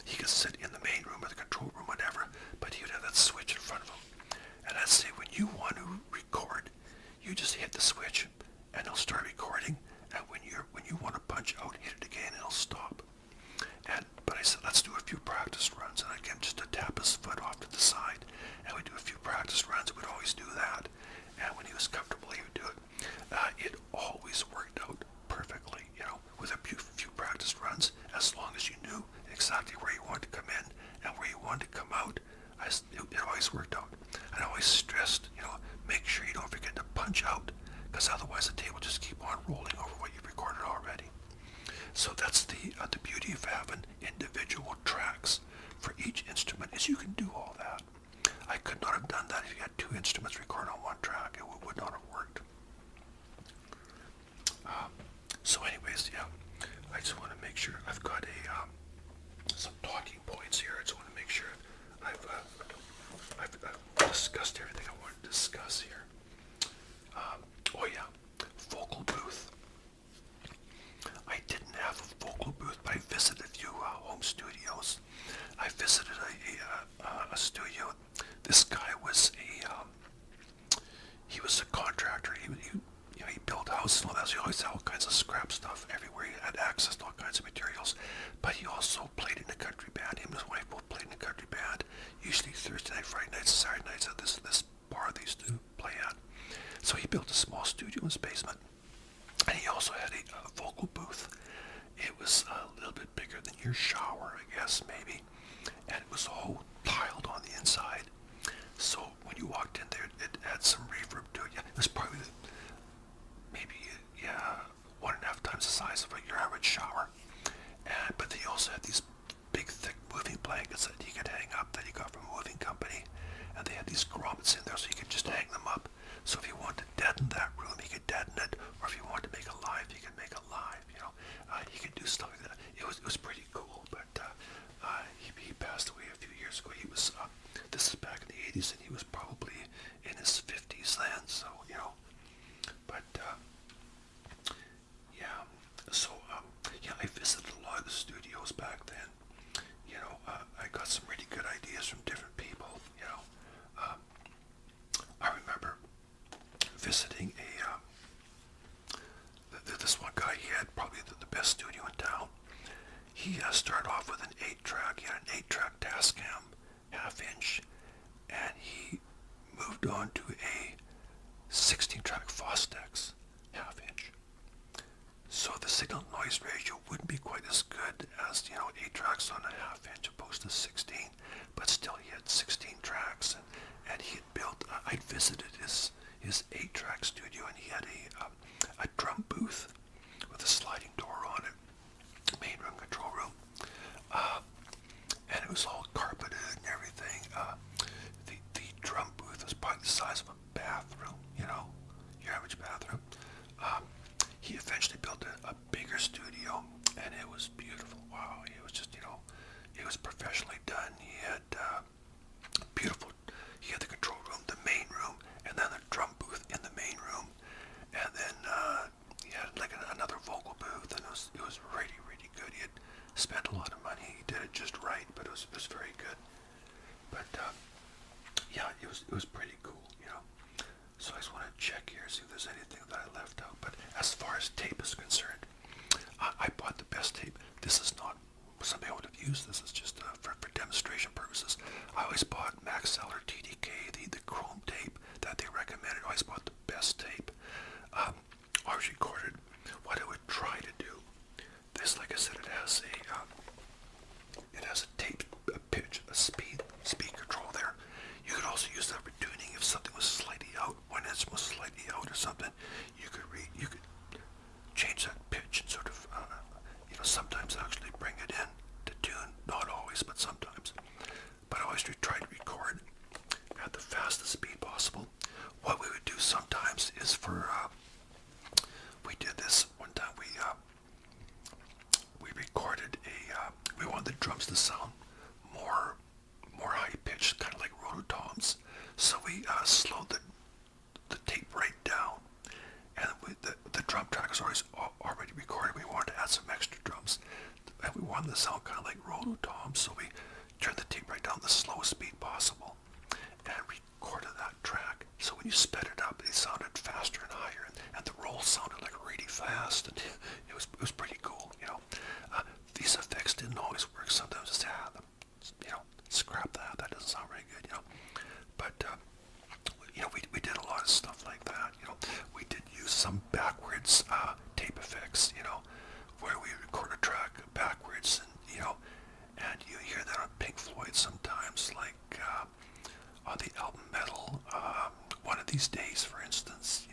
he could sit in the main room or the control room, whatever, but he would have that switch in front of him. And I'd say, when you want to record, you just hit the switch and it'll start recording. And when you want to punch out, hit it again and it'll stop. But I said, let's do a few practice runs. And I'd get him just to tap his foot off to the side. And we'd do a few practice runs. We'd always do that. And when he was comfortable, he would do it. It always worked out perfectly, you know, with a few practice runs, as long as you knew exactly where you wanted to come in and where you wanted to come out. It always worked out. And I always stressed, you know, make sure you don't forget to punch out, because otherwise the tape will just keep on rolling over what you've recorded already. So that's the beauty of having individual tracks for each instrument, is you can do all that. I could not have done that if you had two instruments recorded on one track. It would not have worked. So anyways, yeah, I just want to make sure I've got some talking points here. I just want to make sure I've discussed everything I wanted to discuss here. Oh yeah, vocal booth. I didn't have a vocal booth, but I visited a few home studios. I visited a studio. This guy was he was a contractor. He built houses and all that, so he always had all kinds of scrap stuff everywhere. He had access to all kinds of materials. But he also played in a country band. Him and his wife both played in a country band, usually Thursday night, Friday nights, Saturday nights at this bar they used to play at. So he built a small studio in his basement. And he also had a vocal booth. It was a little bit bigger than your shower, I guess, maybe. And it was all tiled on the inside. So when you walked in there, it had some reverb to it. Yeah, it was probably maybe 1.5 times the size of your average shower. But they also had these big, thick moving blankets that you could hang up that you got from a moving company. And they had these grommets in there so you could just hang them up. So if you wanted to deaden that room, you could deaden it. Or if you wanted to make it live, you could make it live. You know, you could do stuff like that. It was pretty cool. But he passed away a few years ago. He was this is back in the 80s, and he was probably in his 50s then. So you know, but yeah. So I visited a lot of the studios back then. You know, I got some really good ideas from different people. You know, visiting this one guy. He had probably the best studio in town. He started off with an 8-track. He had an 8-track Tascam half-inch, and he moved on to a 16-track FOSTEX half-inch. So the signal-noise ratio wouldn't be quite as good as, 8 tracks on a half-inch opposed to 16, but still he had 16 tracks, and he had built, I'd visited his 8-track studio, and he had a drum booth with a sliding door on it, main room, control room, and it was all carpeted and everything. The drum booth was probably the size of a bathroom, your average bathroom. He eventually built a bigger studio, and it was beautiful. Wow, it was just, it was professionally done. He had beautiful, he had the control room, the main room, and then the drum booth in the main room, and then he had like another vocal booth, and it was really, really good. He had spent a lot of money. He did it just right, but it was very good. But yeah, it was pretty cool, So I just want to check here, see if there's anything that I left out. But as far as tape is concerned, I bought the best tape. This is not something I would have used. This is just for demonstration purposes. I always bought Max Seller TDK, the chrome tape that they recommended. I always bought the best tape. I always recorded what I would try to do. This, like I said, it has a tape, a pitch, a speed control there. You could also use that for tuning if something was slightly out. When it's most slightly out or something, you could change that pitch and sort of, sometimes actually bring it in to tune. Not always, but sometimes. But I always try to record at the fastest speed possible. What we would do sometimes is we did this one time. We recorded we wanted the drums to sound more high pitched, kind of like rototoms. So we slowed the tape right down, and the drum track was already recorded. We wanted to add some extra drums, and we wanted to sound kind of like rototoms. So we turned the tape right down the slowest speed possible, and recorded that track. So when you sped it up, it sounded faster and higher, and the roll sounded like really fast, and it was pretty cool. These effects didn't always work. Sometimes just scrap that. That doesn't sound very good. But we did a lot of stuff like that. We did use some backwards tape effects. Where we record a track backwards, and you hear that on Pink Floyd sometimes, like on the album Metal, One of These Days, for instance.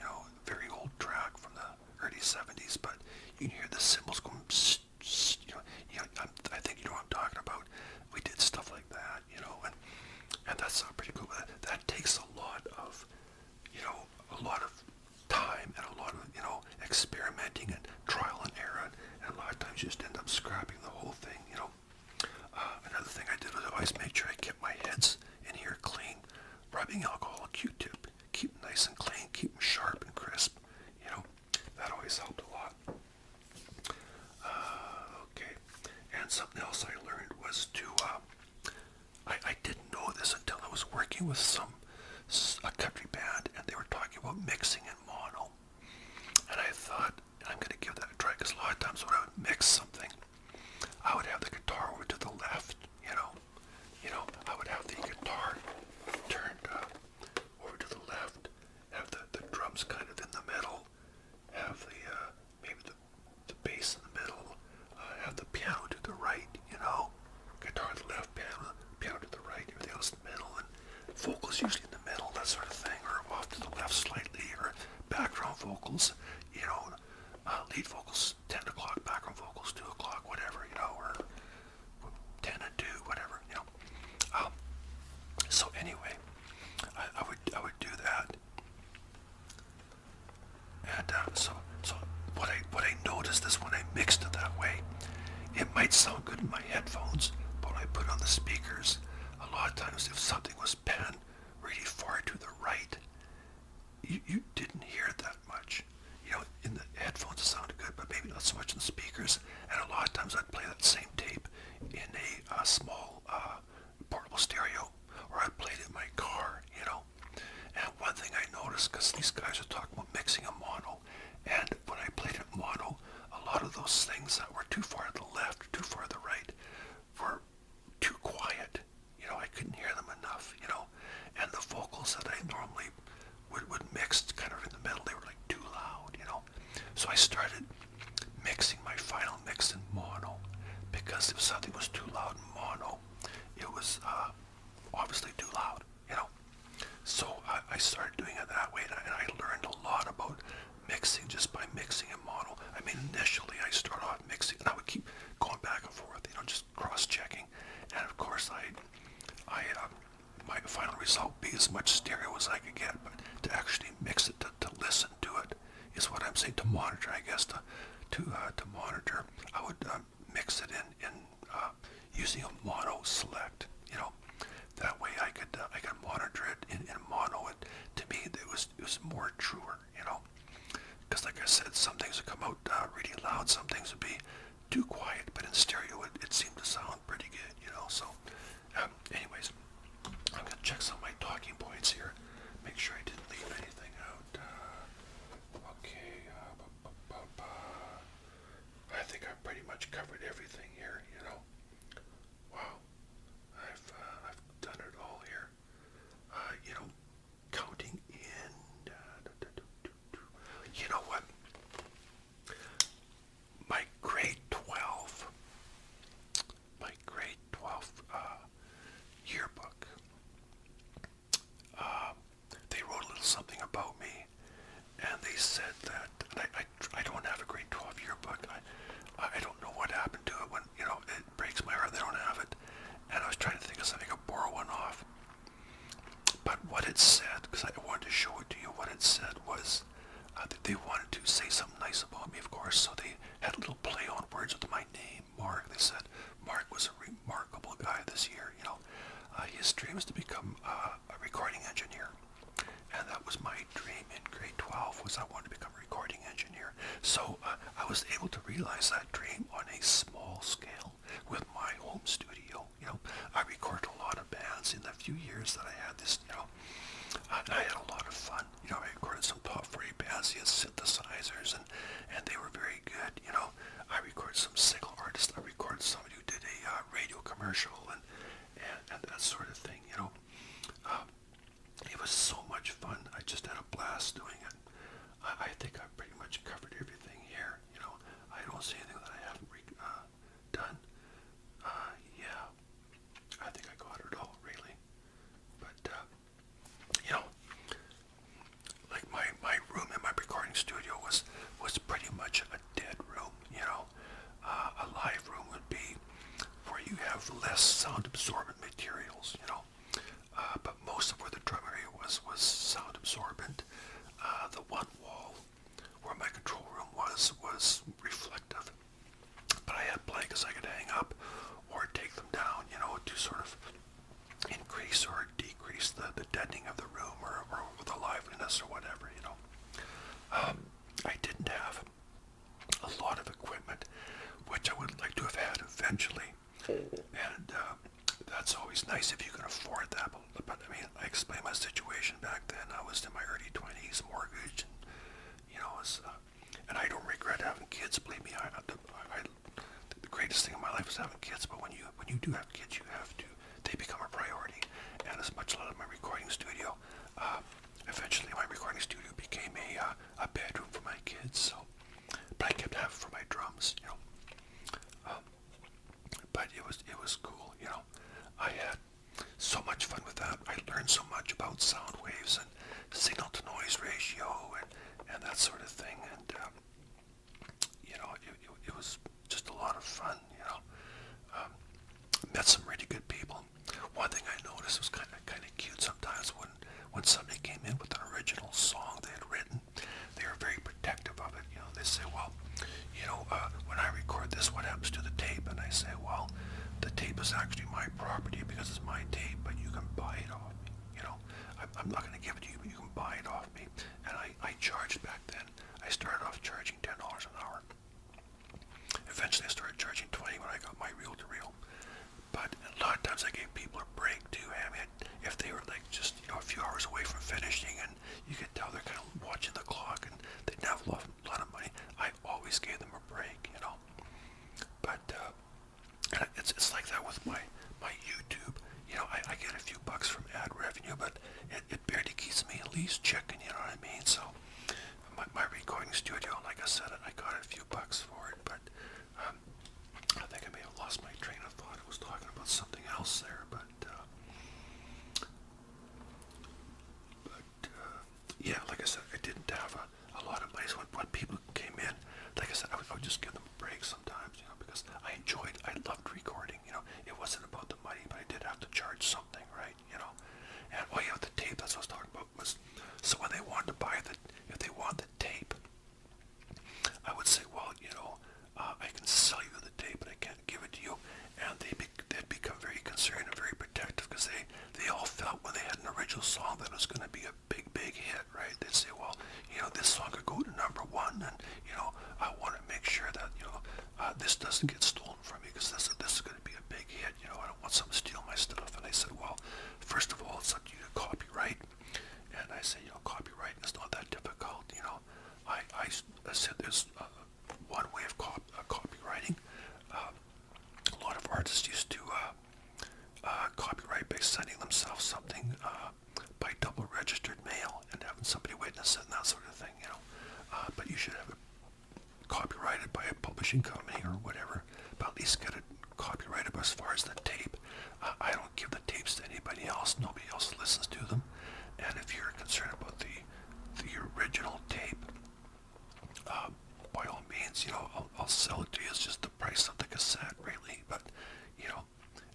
Very old track from the early 70s, but you can hear the cymbals going. I think you know what I'm talking about. We did stuff like that, and that's pretty cool. That takes a lot of time and a lot of, experimenting and trial and error, and a lot of times you just end up scrapping the whole thing, Another thing I did was I always made sure I kept my heads in here clean, rubbing alcohol, Q-tip, keep them nice and clean, keep them sharp and crisp, that always helped a lot. Okay, and something else I learned was to, I didn't know this until I was working with a country band, and they were talking about mixing in mono, and I thought, I'm going to give that a try, because a lot of times when I would mix something, I would have the guitar over to the left, I would have the guitar turned over to the left, have the drums kind of in the middle, have the maybe the bass in the middle, have the piano to the right, guitar to the left, piano to the right, everything else in the middle, and vocals usually in the middle, that sort of thing, or off to the left slightly, or background vocals, lead vocals 10 o'clock, background vocals 2 o'clock, whatever, or 10 and 2, whatever, So anyway, I would do that, and so what I noticed is when I mixed it that way, it might sound good in my headphones, but when I put it on the speakers, a lot of times if something was panned really far to the right, you didn't hear it that much. In the headphones it sounded good, but maybe not so much in the speakers. And a lot of times I'd play that same tape in a small portable stereo, or I'd play it in my car, And one thing I noticed, because these guys are talking I started mixing my final mix in mono, because if something was too loud in mono, it was obviously too loud, you know. So I started doing it that way, and I learned a lot about mixing just by mixing in mono. I mean, initially I started off mixing, and I would keep going back and forth, you know, just cross-checking. And of course, my final result be as much stereo as I could get, but to actually mix it, to listen to it, is what I'm saying. To monitor, I guess, to monitor, I would mix it in using a mono select, you know. That way I could monitor it in mono, and to me it was more truer, you know. Because like I said, some things would come out really loud, some things would be too quiet, but in stereo it seemed to sound pretty good, you know. So anyways, I'm going to check some of my talking points here, make sure I didn't leave anything out. Okay, I think I pretty much covered everything here, you know. Wow, I've done it all here. You know, counting in, you know what, my grade 12 yearbook, they wrote a little something about me, and they said that, and I don't have a grade 12 yearbook. I don't know what happened to it. When, you know, it breaks my heart they don't have it, and I was trying to think of something I could borrow one off. But what it said, because I wanted to show it to you, what it said was that they wanted to say something nice about me, of course, so they had a little play on words with my name, Mark. They said Mark was a remarkable guy this year, you know. His dream was to become a recording engineer, and that was my dream in grade 12, was I wanted to become a recording engineer. So I was able to realize that dream on a small scale with my home studio. You know, I recorded a lot of bands in the few years that I had this, you know. I had a lot of fun. You know, I recorded some top 40 bands, they had synthesizers, and they were very good, you know. I recorded some single artists. I recorded somebody who did a radio commercial and that sort of thing, you know. It was so much fun. I just had a blast doing it. I think I pretty much covered everything here, you know. I don't see anything that I haven't done. Yeah, I think I got it all, really. But, you know, like my room in my recording studio was pretty much a dead room, you know. A live room would be where you have less sound absorbent materials, you know. But most of where the drum area was sound absorbent. The one wall where my control room was reflective. But I had blankets I could hang up or take them down, you know, to sort of increase or decrease the deadening of the room or the liveliness or whatever, you know. I didn't have a lot of equipment, which I would like to have had eventually. And that's always nice if you can afford that. But I mean, I explained my situation back then. I was in my early 20s, mortgage, and, you know, and I don't regret having kids. Believe me, the greatest thing in my life is having kids. But when you do have kids, they become a priority. And as much as I love my recording studio, eventually my recording studio became a bedroom for my kids. So, but I kept having it for my drums, you know. But it was cool, you know. I had so much fun with that. I learned so much about sound waves and signal to noise ratio and that sort of thing. And you know, it was just a lot of fun, you know. Met some really good people. One thing I noticed was kind of cute sometimes when somebody came in with an original song they had written. They were very protective of it. You know, they say, well, you know, when I record this, what happens to the tape? And I say, well, the tape is actually my property because it's my tape, but you can buy it off me. You know, I'm not going to give it to you, but you can buy it off me. And I charged back then. I started off charging $10 an hour. Eventually I started charging $20 when I got my reel-to-reel. But a lot of times I gave people a break too. I mean, if they were like just, you know, a few hours away from finishing and you could tell they're kind of watching the clock and they didn't have a lot of money, I always gave them a break, you know. But it's like that with my YouTube. You know, I get a few bucks from ad revenue, but it barely keeps me at least checking, you know what I mean? So my recording studio. Like I said, I got a few bucks for it, but I think I may have lost my train of thought. I was talking about something else there, but yeah, like I said, I didn't have a lot of money. So when people came in, like I said, I would just give them a break sometimes, because I loved recording, It wasn't about the money, but I did have to charge something, right, And, the tape, that's what I was talking about, was, so when they wanted to buy if they want the tape, I would say, well, I can sell you the tape, but I can't give it to you. And they'd become very concerned and very protective, because they all felt when they had an original song that it was going to be a big, big hit, right? They'd say, well, this song could go to #1, and, I want to make sure that, this doesn't get stolen from me, because this is going to be a big hit, I don't want someone to steal my stuff. And I said, well, first of all, it's up to you to copyright. And I said, copyright is not that difficult, I said there's one way of copywriting. A lot of artists used to copyright by sending themselves something by double registered mail and having somebody witness it and that sort of thing, but you should have it copyrighted by a publishing company or whatever, but at least get it copyrighted. As far as the tape, I don't give the tapes to anybody else. Nobody else listens to them. And if you're concerned about the original tape, by all means, I'll sell it to you. It's just the price of the cassette, really. But, and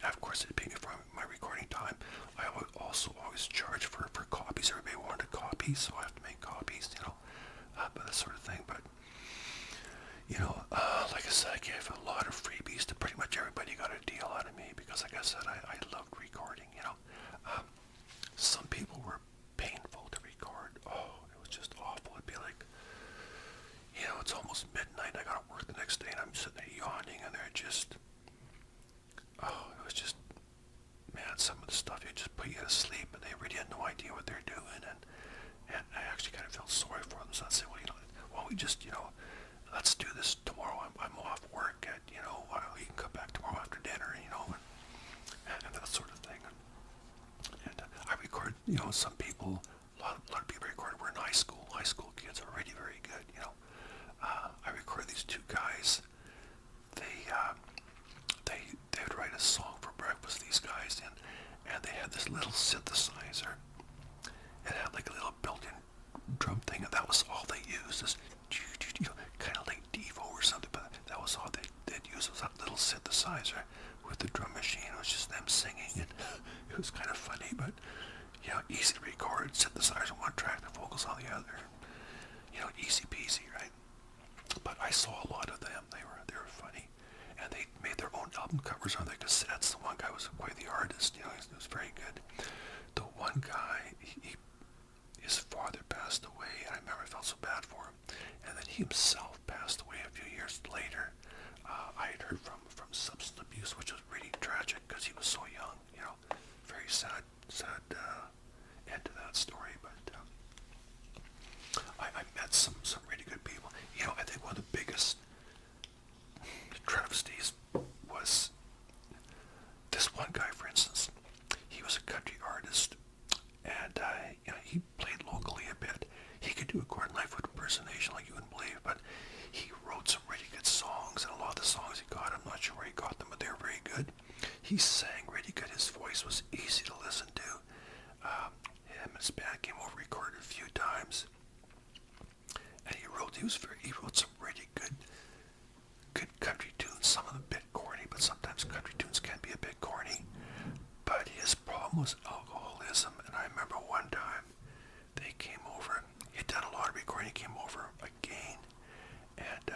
of course, it paid me for my recording time. I would also always charge for copies. Everybody wanted copies, so I have to make copies, but that sort of thing. But, like I said, I gave a lot of freebies to pretty much everybody. Got a deal out of me because, like I said, I loved recording, Some people were painful to record. Oh, it was just awful. It'd be like, it's almost midnight. I got to work the next day, and I'm sitting there yawning, and they're just, it was just, man, some of the stuff you just put you to sleep, and they really had no idea what they're doing, and I actually kind of felt sorry for them. So I'd say, well, why don't we just, let's do this tomorrow. I'm off work at, you can come back tomorrow after dinner, and that sort of thing. And I record, some people, a lot of people recorded were in high school. High school kids are already very good, I recorded these two guys. They would write a song for breakfast, these guys, and they had this little synthesizer. It had like a little built-in drum thing, and that was all they used. This, kind of like Devo or something, but that was all they'd use, was that little synthesizer with the drum machine. It was just them singing, and it was kind of funny, but, easy to record. Synthesizer on one track, the vocals on the other. Easy peasy, right? But I saw a lot of them. They were funny, and they made their own album covers on their cassettes. The one guy was quite the artist. He was very good. The one guy, his father passed away, and I remember I felt so bad for him. And then he himself passed away a few years later. I had heard from substance abuse, which was really tragic because he was so young. Very sad end to that story. But I met some really good people. I think one of the biggest travesties was this one guy, for instance. He was a country artist, and he played locally a bit. He could do a Gordon Lightfoot impersonation like you wouldn't believe, but he wrote some really good songs, and a lot of the songs he got, I'm not sure where he got them, but they were very good. He sang really good. His voice was easy to listen to. Him and his band came over, recorded a few times, and he wrote some really good country tunes. Some of them a bit corny, but sometimes country tunes can be a bit corny. But his problem was alcoholism, and I remember one time they came over. He'd done a lot of recording. He came over again, and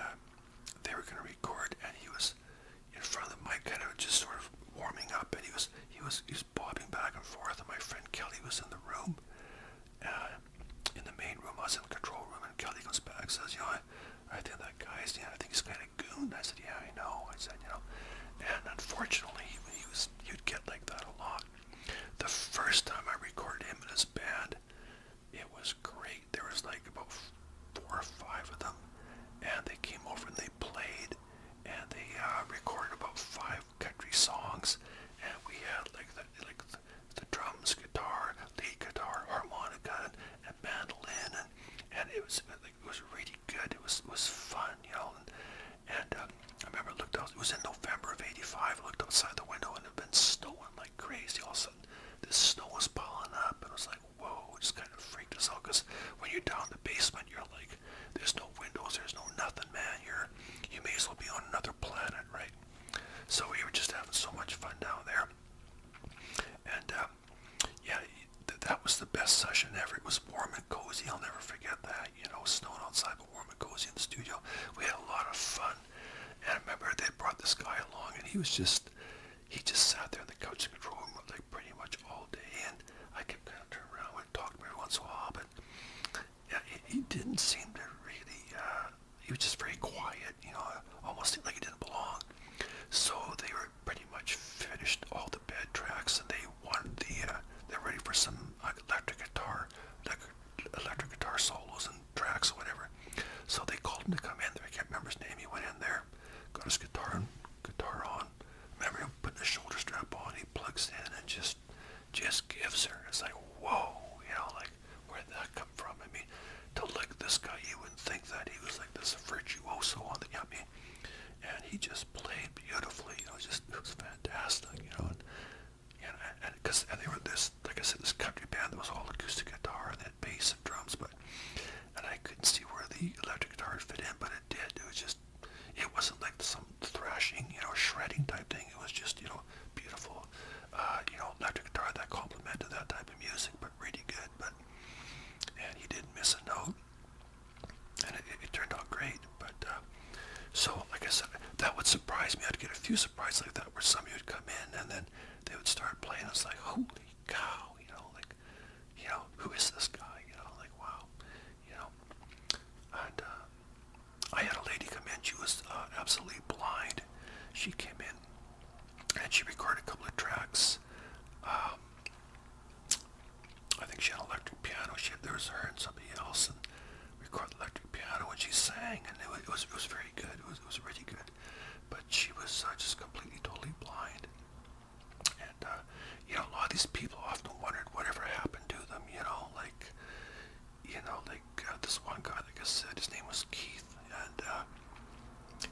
they were going to record, and he was in front of the mic, kind of just sort of warming up, and he was bobbing back and forth. And my friend Kelly was in the room, in the main room. I was in the control room, and Kelly comes back and says, I think that guy's, I think he's kind of goon. I said, yeah, I know. I said, and unfortunately, you'd get like that a lot. The first time I recorded him and his band, it was great. There was like about 4 or 5 of them, and they came over and they played, and they recorded about 5 country songs, and we had like the drums, guitar, lead guitar, harmonica, and mandolin, and it was really when you're down in the basement, you're like, there's no windows, there's no nothing, man. You may as well be on another planet, right? So we were just having so much fun down there. And yeah, that was the best session ever. It was warm and cozy. I'll never forget that. You know, snowing outside, but warm and cozy in the studio. We had a lot of fun. And I remember they brought this guy along, and he just sat there on the couch in the control room like pretty much all day. And I kept kind of turning around and talking to him every once in a while, but yeah, he didn't seem to really. He was just very quiet. You know, almost seemed like he didn't belong. So they were pretty much finished all the bed tracks, and they wanted they're ready for some electric guitar solos and tracks or whatever. So they called him to come in there. I can't remember his name. He went in there, got his guitar on. Remember him putting the shoulder strap on. He plugs in and just gives her. It's like, whoa, you know, like, where'd that come from? I mean, to look at this guy, you wouldn't think that he was like this virtuoso on the yummy. And he just played beautifully. You know, it was fantastic. You know, and they were this, like I said, this country band that was all acoustic guitar and then bass and drums, and I couldn't see where the electric guitar fit in, but it did. It was just, it wasn't like some thrashing, you know, shredding type thing. It was just, you know, beautiful, you know, electric guitar that complemented that type of music, but really good. And he didn't miss a note, and it turned out great. But so, like I said, that would surprise me. I'd get a few surprises like that where somebody would come in and then they would start playing. It's like, holy cow, you know, like, you know, who is this guy? You know, like, wow, you know. And I had a lady come in. She was absolutely blind. She came in and she recorded a couple of tracks. I think she had an electric piano. There was her and somebody else, and recorded electric piano, and she sang, and it was very good. It was really good. But she was just completely, totally blind. And you know, a lot of these people often wondered whatever happened to them. You know, like this one guy, like I said, his name was Keith, and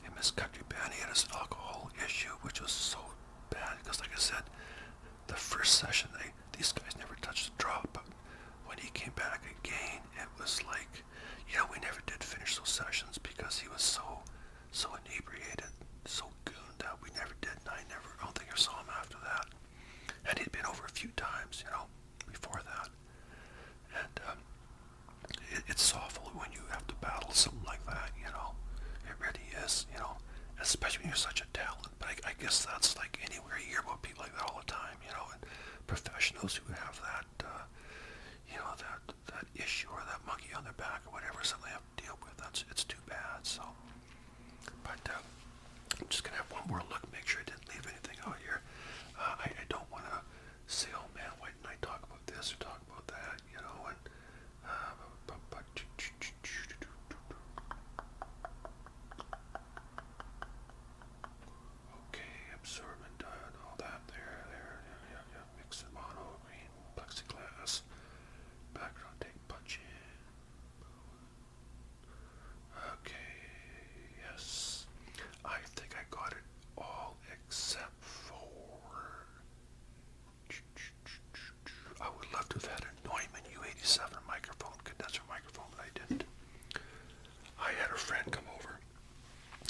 in his country band, he had his alcohol issue, which was so bad because, like I said, the first session, these guys never touched a drop. But when he came back again, it was like, you know, we never did finish those sessions because he was so inebriated, so gooned out. We never did, and I don't think I saw him after that. And he'd been over a few times, you know, before that. And it's awful when you have to battle something like that, you know. It really is, you know, especially when you're such a talent. But I guess that's like anywhere. You hear about people like that all the time, you know, and professionals who have that, you know, that issue or that monkey on their back or whatever, something they have to deal with. It's too bad. So, but I'm just gonna have one more look, make sure I didn't leave anything out here. I don't want to say, oh man, why didn't I talk about this or talk about that, you know, and okay, absorbent, all that there, yeah, mix and mono, green, plexiglass, background tape, punch in. Okay, yes, I think I got it all except for, I would love to have had a Neumann U87 microphone, condenser microphone, but I didn't. I had a friend come over.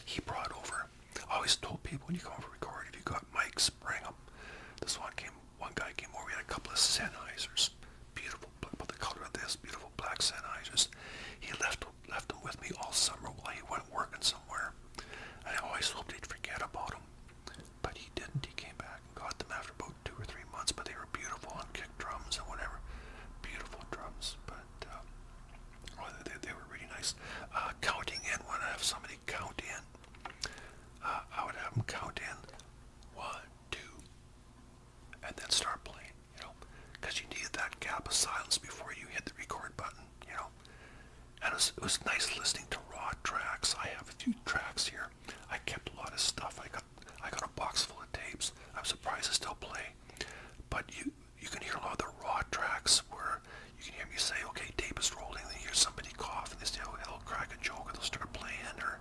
He brought over, I always told people when you come over to record, if you got mics, bring them. One guy came over, he had a couple of Sennheisers, beautiful, about the color of this, beautiful black Sennheisers. He left them with me all summer while he went working somewhere. And I always hoped he'd forget about them. But he didn't. He came back and got them after about 2 or 3 months, but they were beautiful on kick drums and whatever. Beautiful drums, but they were really nice. Counting in, when I have somebody count in, I would have them count in 1, 2, and then start playing, you know, because you needed that gap of silence before you hit the record button, you know. And it was nice listening to raw tracks. I have a few tracks here. I kept a lot of stuff. I got a box full of tapes. I'm surprised I still play. But you can hear a lot of the raw tracks where you can hear me say, okay, tape is rolling, then you hear somebody cough, and they say, oh, they'll crack a joke, and they'll start playing, or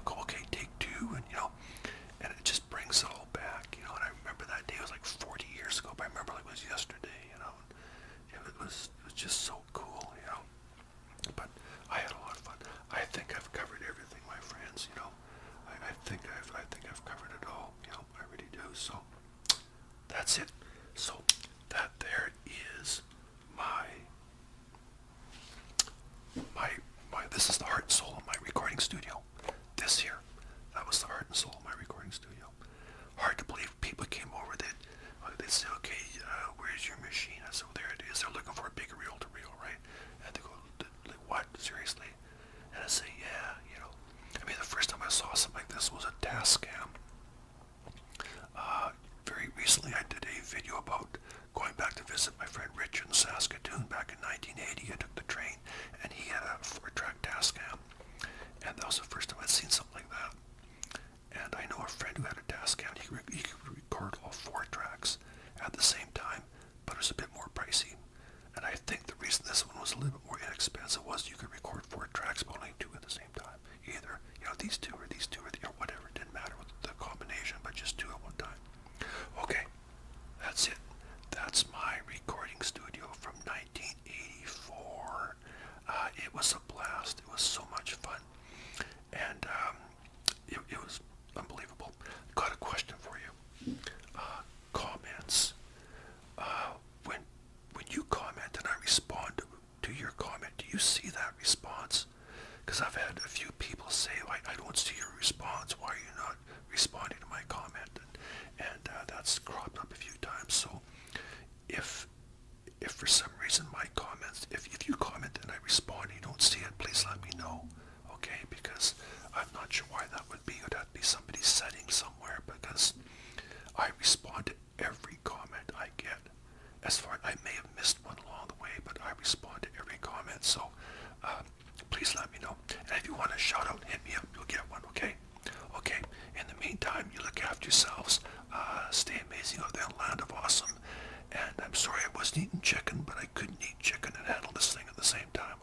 go, okay, take 2, and, you know, and it just brings it all back, you know. And I remember that day, it was like 40 years ago, but I remember like it was yesterday, you know. It was just so cool, you know. This is the heart and soul of my recording studio. This here, that was the heart and soul of my recording studio. Hard to believe people came over. They'd say, okay, where's your machine? I said, well, there it is. They're looking for a big reel-to-reel, right? And they go, like, what? Seriously? And I say, yeah, you know. I mean, the first time I saw something like this was a Tascam. Very recently, I did a video about going back to visit my friend Richard in Saskatoon back in 1980. I took the train, and he had a 4-track Tascam. And that was the first time I'd seen something like that. And I know a friend who had a Tascam. He could record all 4 tracks at the same time, but it was a bit more pricey. And I think the reason this one was a little bit more inexpensive was you could record 4 tracks, but only 2 at the same time. Either, you know, these two or whatever. It didn't matter with the combination, but just 2 at one time. Okay, that's it. That's my recording studio from 1984. It was a blast. It was so much fun. And it was unbelievable. Got a question for you. Comments. When you comment and I respond to your comment, do you see that response? Because I've had a few people say, I don't see your response. Why are you not responding to my comment? And that's cropped up a few times. So if for some reason my comments, if you comment and I respond and you don't see it, please let me know. Okay? Because I'm not sure why that would be. It would have to be somebody's setting somewhere, because I respond to every comment I get. As far, I may have missed one along the way, but I respond to every comment. So please let me know. And if you want a shout out, hit me up. You'll get one, okay? Okay. In the meantime, you look after yourselves. Stay amazing out there in the land of awesome. And I'm sorry I wasn't eating chicken, but I couldn't eat chicken and handle this thing at the same time.